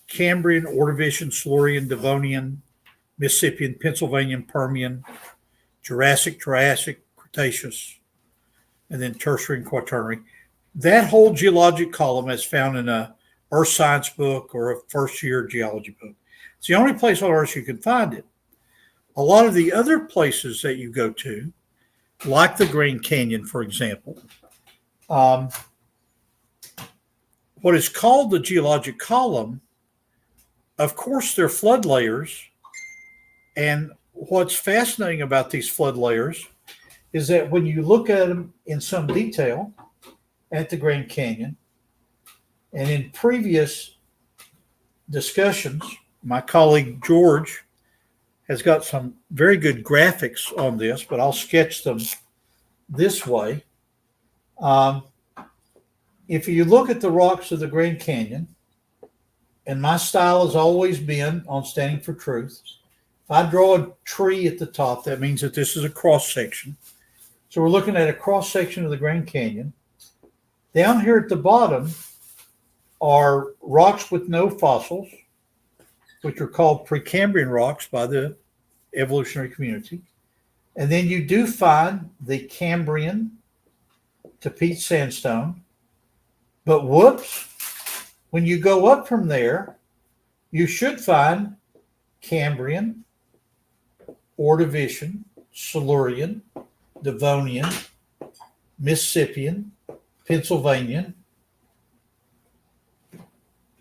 Cambrian, Ordovician, Silurian, Devonian, Mississippian, Pennsylvanian, Permian, Jurassic, Cretaceous, and then Tertiary and Quaternary. That whole geologic column is found in a earth science book or a first-year geology book. It's the only place on Earth you can find it. A lot of the other places that you go to, like the Grand Canyon, for example, what is called the geologic column, of course, they're flood layers. And what's fascinating about these flood layers is that when you look at them in some detail at the Grand Canyon, and in previous discussions, my colleague George has got some very good graphics on this, but I'll sketch them this way. If you look at the rocks of the Grand Canyon, and my style has always been on Standing for Truth, if I draw a tree at the top, that means that this is a cross section. So we're looking at a cross section of the Grand Canyon. Down here at the bottom are rocks with no fossils, which are called Precambrian rocks by the evolutionary community. And then you do find the Cambrian to peat sandstone. But whoops, when you go up from there, you should find Cambrian, Ordovician, Silurian, Devonian, Mississippian, Pennsylvanian,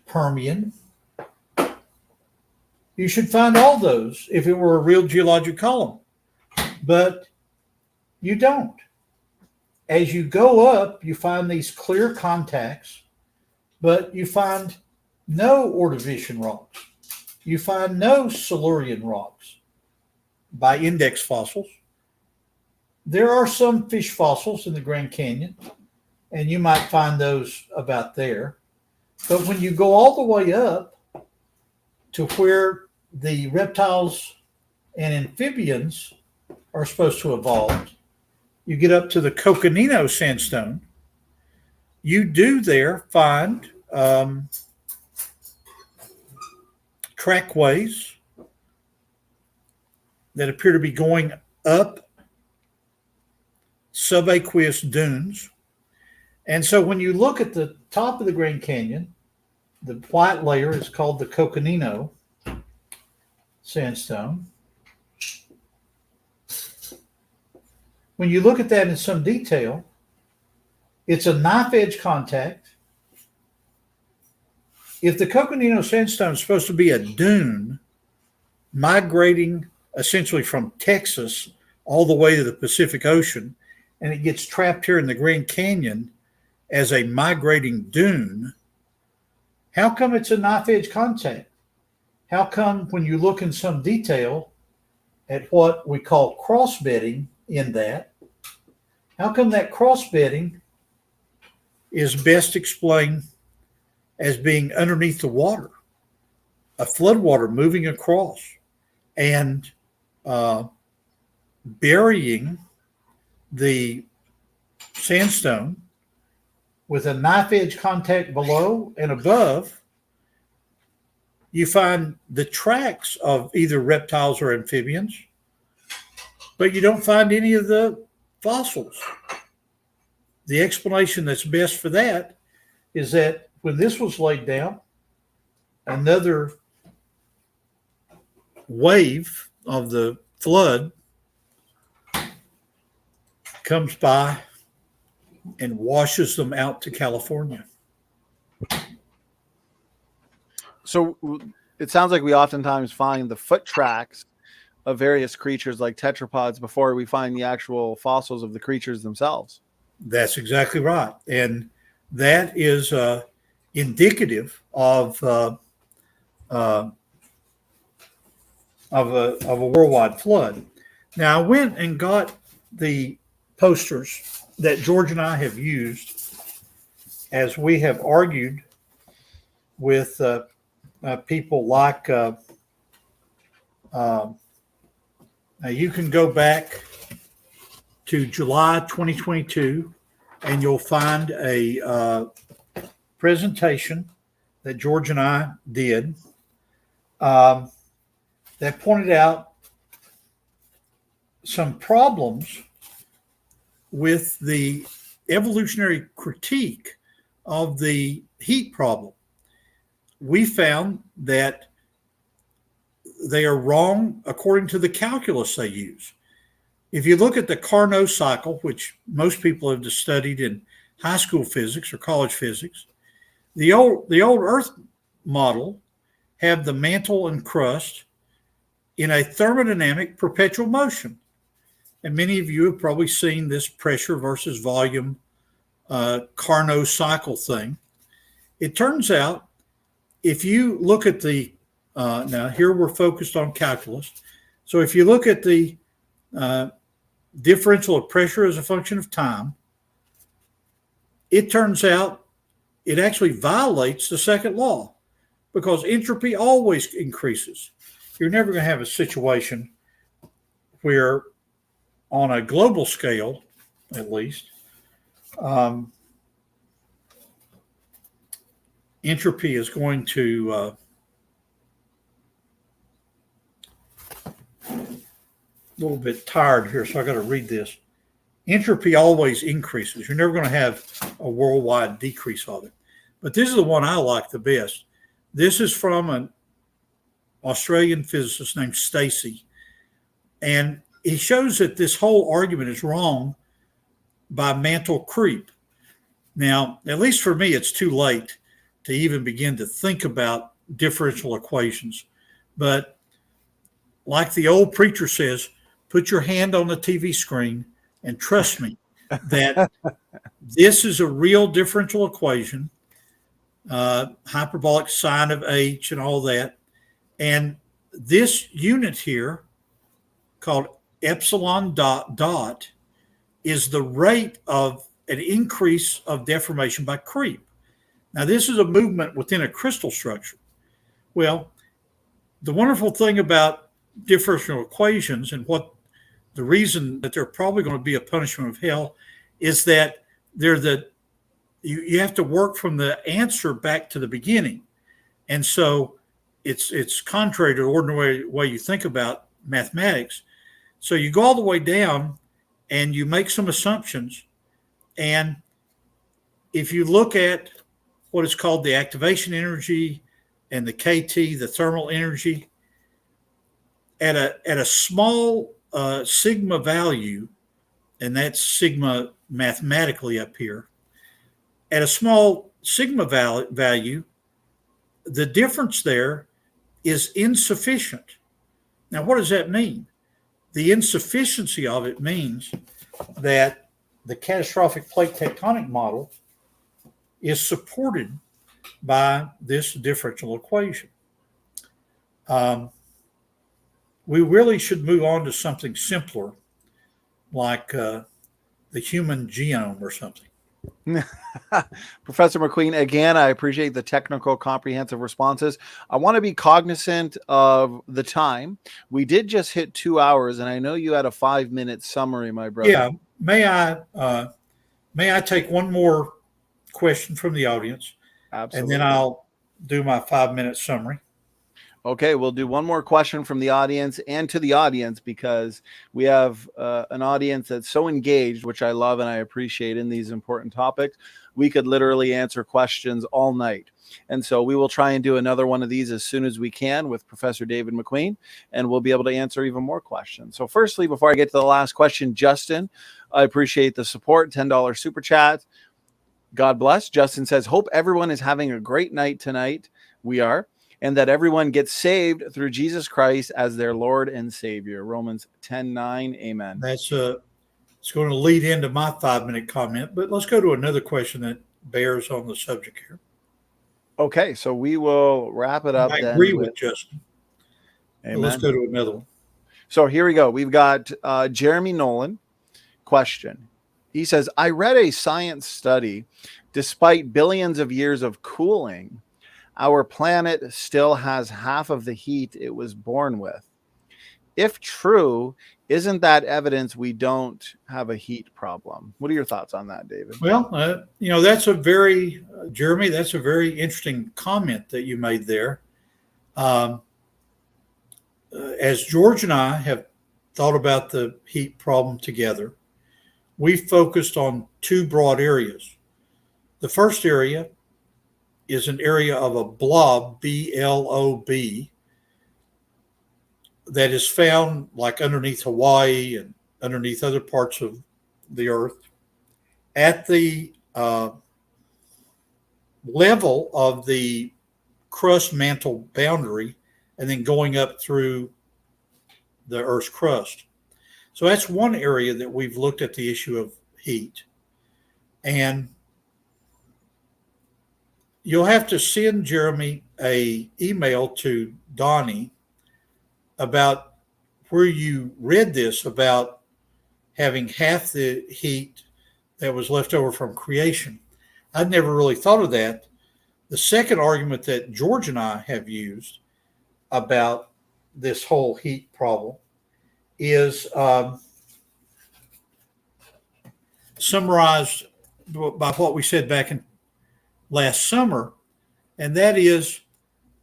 Permian. You should find all those if it were a real geologic column, but you don't. As you go up, you find these clear contacts, but you find no Ordovician rocks. You find no Silurian rocks by index fossils. There are some fish fossils in the Grand Canyon, and you might find those about there. But when you go all the way up to where the reptiles and amphibians are supposed to evolve, you get up to the Coconino sandstone. You do there find trackways that appear to be going up subaqueous dunes. And so when you look at the top of the Grand Canyon, the white layer is called the Coconino sandstone. When you look at that in some detail, it's a knife edge contact. If the Coconino sandstone is supposed to be a dune migrating essentially from Texas all the way to the Pacific Ocean, and it gets trapped here in the Grand Canyon as a migrating dune, how come it's a knife edge contact? How come when you look in some detail at what we call cross-bedding in that, how come that cross-bedding is best explained as being underneath the water, a floodwater moving across and burying the sandstone with a knife edge contact below and above? You find the tracks of either reptiles or amphibians, but you don't find any of the fossils. The explanation that's best for that is that when this was laid down, another wave of the flood comes by and washes them out to California. So it sounds like we oftentimes find the foot tracks of various creatures like tetrapods before we find the actual fossils of the creatures themselves. That's exactly right. And that is indicative of a worldwide flood. Now, I went and got the posters that George and I have used as we have argued with people like, now you can go back to July 2022 and you'll find a presentation that George and I did that pointed out some problems with the evolutionary critique of the heat problem. We found that they are wrong according to the calculus they use. If you look at the Carnot cycle, which most people have studied in high school physics or college physics, the old Earth model have the mantle and crust in a thermodynamic perpetual motion. And many of you have probably seen this pressure versus volume Carnot cycle thing. It turns out, if you look at the, now here we're focused on calculus. So if you look at the differential of pressure as a function of time, it turns out it actually violates the second law because entropy always increases. You're never going to have a situation where, on a global scale, at least, entropy is going to a little bit tired here, so I got to read this. Entropy always increases. You're never going to have a worldwide decrease of it. But this is the one I like the best. This is from an Australian physicist named Stacy. And he shows that this whole argument is wrong by mantle creep. Now, at least for me, it's too late to even begin to think about differential equations. But like the old preacher says, put your hand on the TV screen and trust me that this is a real differential equation, hyperbolic sine of h and all that. And this unit here called epsilon dot is the rate of an increase of deformation by creep. Now, this is a movement within a crystal structure. Well, the wonderful thing about differential equations and what the reason that they're probably going to be a punishment of hell is that you have to work from the answer back to the beginning. And so it's contrary to the ordinary way you think about mathematics. So you go all the way down and you make some assumptions. And if you look at what is called the activation energy and the KT, the thermal energy, at a small sigma value, and that's sigma mathematically up here, at a small sigma value, the difference there is insufficient. Now, what does that mean? The insufficiency of it means that the catastrophic plate tectonic model is supported by this differential equation. We really should move on to something simpler, like the human genome or something. Professor McQueen, again, I appreciate the technical, comprehensive responses. I want to be cognizant of the time. We did just hit 2 hours, and I know you had a 5-minute summary, my brother. Yeah. May I take one more question from the audience? Absolutely. And then I'll do my 5-minute summary. Okay, we'll do one more question from the audience and to the audience, because we have an audience that's so engaged, which I love and I appreciate in these important topics. We could literally answer questions all night. And so we will try and do another one of these as soon as we can with Professor David McQueen, and we'll be able to answer even more questions. So firstly, before I get to the last question, Justin, I appreciate the support, $10 super chat. God bless. Justin says, hope everyone is having a great night tonight. We are. And that everyone gets saved through Jesus Christ as their Lord and Savior. Romans 10:9. Amen. It's going to lead into my 5-minute comment, but let's go to another question that bears on the subject here. Okay, so we will wrap it up. I agree with Justin. Amen. Let's go to another one. So here we go. We've got Jeremy Nolan. Question. He says, I read a science study. Despite billions of years of cooling, our planet still has half of the heat it was born with. If true, isn't that evidence we don't have a heat problem? What are your thoughts on that, David? Well, Jeremy, that's a very interesting comment that you made there. As George and I have thought about the heat problem together, we focused on two broad areas. The first area is an area of a blob, B-L-O-B, that is found like underneath Hawaii and underneath other parts of the earth at the level of the crust mantle boundary and then going up through the Earth's crust. So that's one area that we've looked at the issue of heat. And you'll have to send Jeremy an email to Donnie about where you read this about having half the heat that was left over from creation. I'd never really thought of that. The second argument that George and I have used about this whole heat problem is summarized by what we said back in last summer, and that is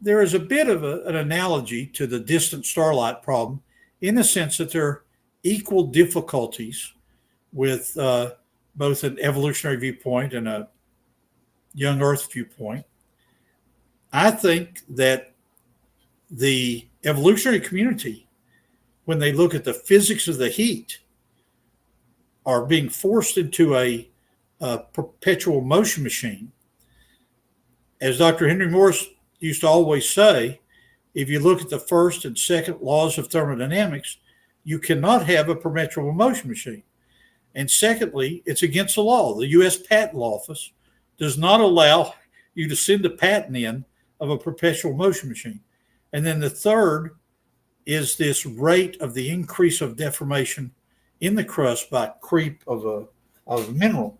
there is a bit of an analogy to the distant starlight problem in the sense that there are equal difficulties with both an evolutionary viewpoint and a young Earth viewpoint. I think that the evolutionary community, when they look at the physics of the heat, are being forced into a perpetual motion machine. As Dr. Henry Morris used to always say, if you look at the first and second laws of thermodynamics, you cannot have a perpetual motion machine. And secondly, it's against the law. The U.S. Patent Office does not allow you to send a patent in of a perpetual motion machine. And then the third is this rate of the increase of deformation in the crust by creep of a mineral.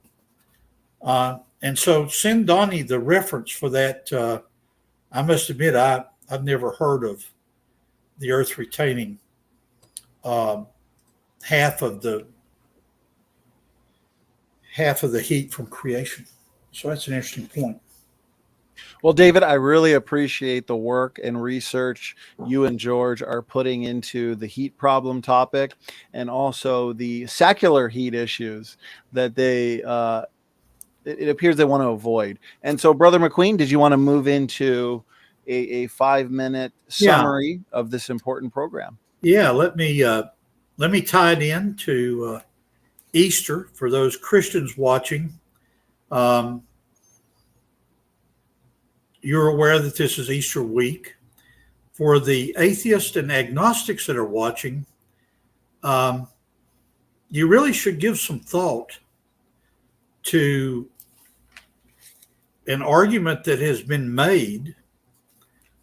And so send Donnie the reference for that. I must admit, I've never heard of the Earth retaining half of the heat from creation. So that's an interesting point. Well, David, I really appreciate the work and research you and George are putting into the heat problem topic, and also the secular heat issues that it appears they want to avoid. And so, Brother McQueen, did you want to move into a 5-minute summary of this important program? Yeah, let me tie it in to Easter for those Christians watching. You're aware that this is Easter week. For the atheists and agnostics that are watching, you really should give some thought to an argument that has been made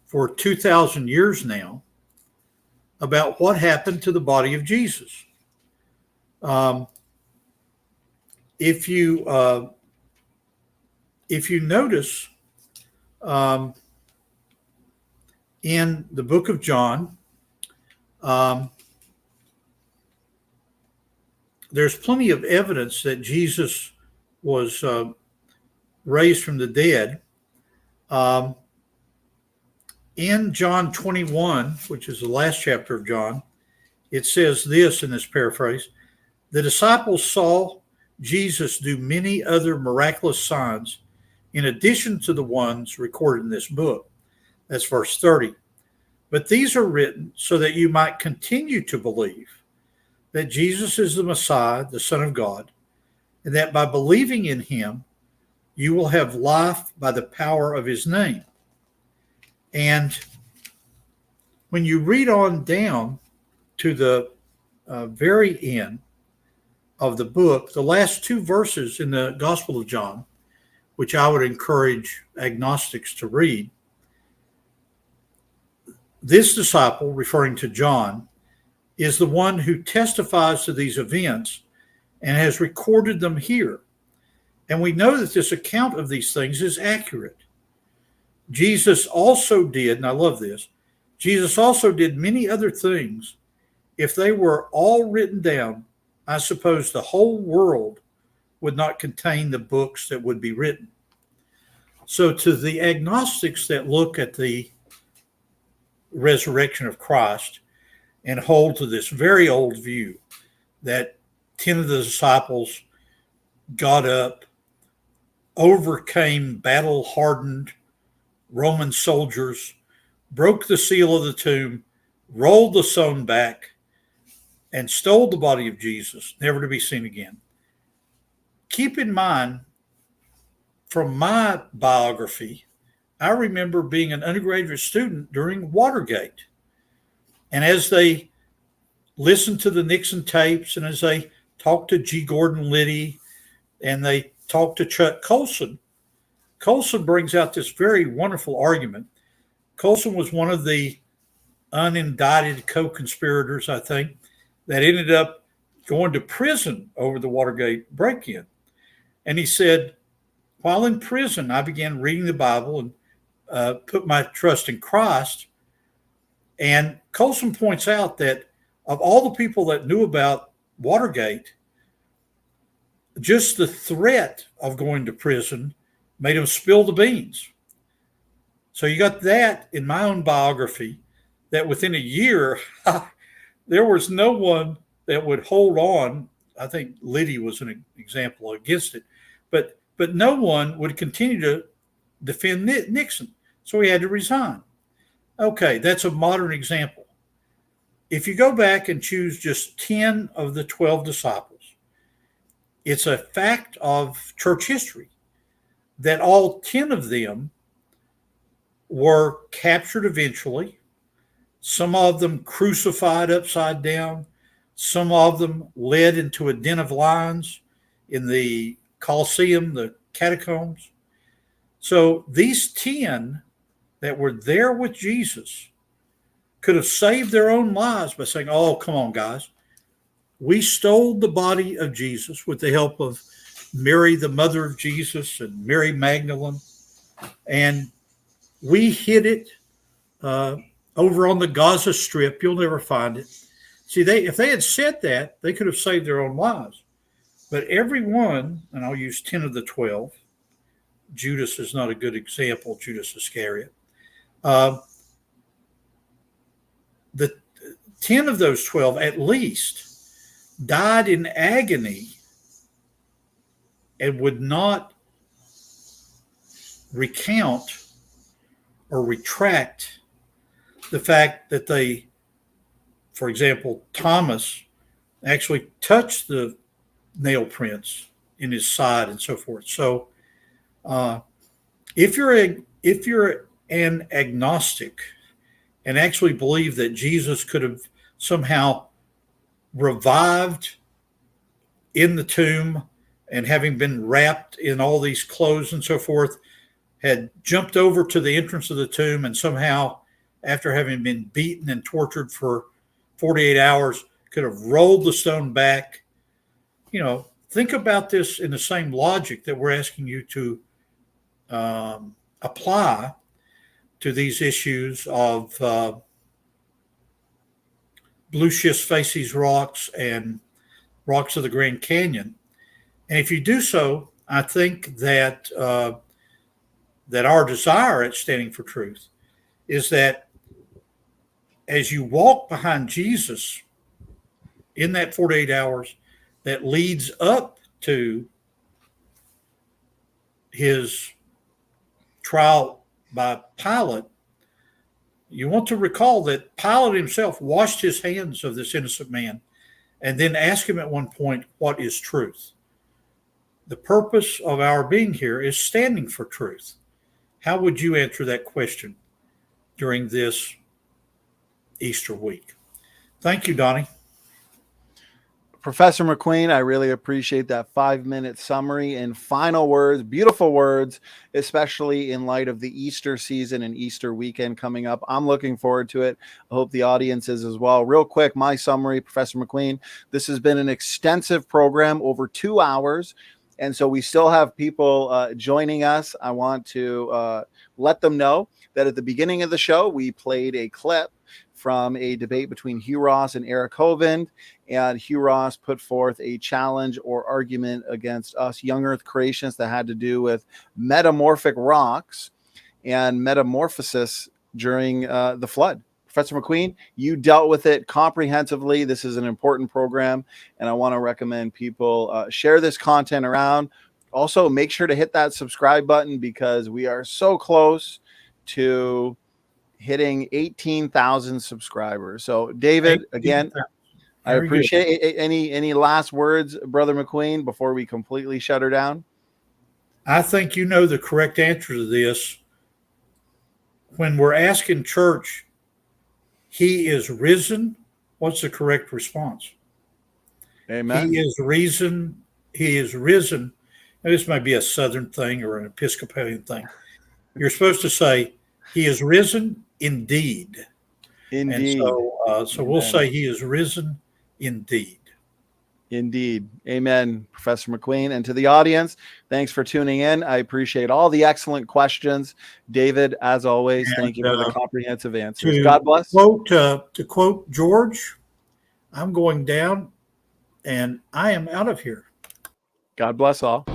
for 2,000 years now about what happened to the body of Jesus. If you notice, in the book of John, there's plenty of evidence that Jesus was raised from the dead. In John 21, which is the last chapter of John, it says this in this paraphrase: the disciples saw Jesus do many other miraculous signs in addition to the ones recorded in this book. That's verse 30. But these are written so that you might continue to believe that Jesus is the Messiah, the Son of God, and that by believing in him, you will have life by the power of his name. And when you read on down to the very end of the book, the last two verses in the Gospel of John, which I would encourage agnostics to read, this disciple, referring to John, is the one who testifies to these events and has recorded them here. And we know that this account of these things is accurate. Jesus also did, and I love this, Jesus also did many other things. If they were all written down, I suppose the whole world would not contain the books that would be written. So to the agnostics that look at the resurrection of Christ and hold to this very old view that 10 of the disciples got up, overcame battle-hardened Roman soldiers, broke the seal of the tomb, rolled the stone back, and stole the body of Jesus, never to be seen again. Keep in mind, from my biography, I remember being an undergraduate student during Watergate. And as they listened to the Nixon tapes and as they talked to G. Gordon Liddy and they talked to Chuck Colson, Colson brings out this very wonderful argument. Colson was one of the unindicted co-conspirators, I think, that ended up going to prison over the Watergate break-in. And he said, while in prison, I began reading the Bible and put my trust in Christ. And Colson points out that of all the people that knew about Watergate, just the threat of going to prison made him spill the beans. So you got that in my own biography, that within a year, there was no one that would hold on. I think Liddy was an example against it, but no one would continue to defend Nixon. So he had to resign. Okay, that's a modern example. If you go back and choose just 10 of the 12 disciples, it's a fact of church history that all 10 of them were captured eventually, some of them crucified upside down, some of them led into a den of lions in the Colosseum, the catacombs. So these 10 that were there with Jesus could have saved their own lives by saying, oh, come on, guys. we stole the body of Jesus with the help of Mary, the mother of Jesus, and Mary Magdalene, and we hid it over on the Gaza Strip. You'll never find it. See, if they had said that, they could have saved their own lives. But every one, and I'll use 10 of the 12, Judas is not a good example, Judas Iscariot. The 10 of those 12 at least died in agony and would not recount or retract the fact that they, for example, Thomas actually touched the nail prints in his side and so forth. So if you're an agnostic and actually believe that Jesus could have somehow revived in the tomb and having been wrapped in all these clothes and so forth, had jumped over to the entrance of the tomb and somehow, after having been beaten and tortured for 48 hours, could have rolled the stone back. Think about this in the same logic that we're asking you to apply to these issues of blue schist facies rocks and rocks of the Grand Canyon. And if you do so, I think that that our desire at Standing for Truth is that as you walk behind Jesus in that 48 hours that leads up to his trial by Pilate, you want to recall that Pilate himself washed his hands of this innocent man and then asked him at one point, what is truth? The purpose of our being here is standing for truth. How would you answer that question during this Easter week? Thank you, Donnie. Professor McQueen, I really appreciate that 5-minute summary and final words, beautiful words, especially in light of the Easter season and Easter weekend coming up. I'm looking forward to it. I hope the audience is as well. Real quick, my summary, Professor McQueen, this has been an extensive program, over 2 hours. And so we still have people joining us. I want to let them know that at the beginning of the show, we played a clip from a debate between Hugh Ross and Eric Hovind, and Hugh Ross put forth a challenge or argument against us young Earth creationists that had to do with metamorphic rocks and metamorphosis during the flood. Professor McQueen, you dealt with it comprehensively. This is an important program, and I want to recommend people share this content around. Also, make sure to hit that subscribe button because we are so close to hitting 18,000 subscribers. So, David, again, I appreciate it. Any last words, Brother McQueen, before we completely shut her down? I think you know the correct answer to this. When we're asking church, he is risen, what's the correct response? Amen. He is risen. He is risen. Now, this might be a Southern thing or an Episcopalian thing. You're supposed to say, he is risen indeed. Indeed. And so we'll say he is risen indeed. Indeed. Amen, Professor McQueen. And to the audience, thanks for tuning in. I appreciate all the excellent questions. David, as always, thank you for the comprehensive answers. God bless. To quote George, I'm going down and I am out of here. God bless all.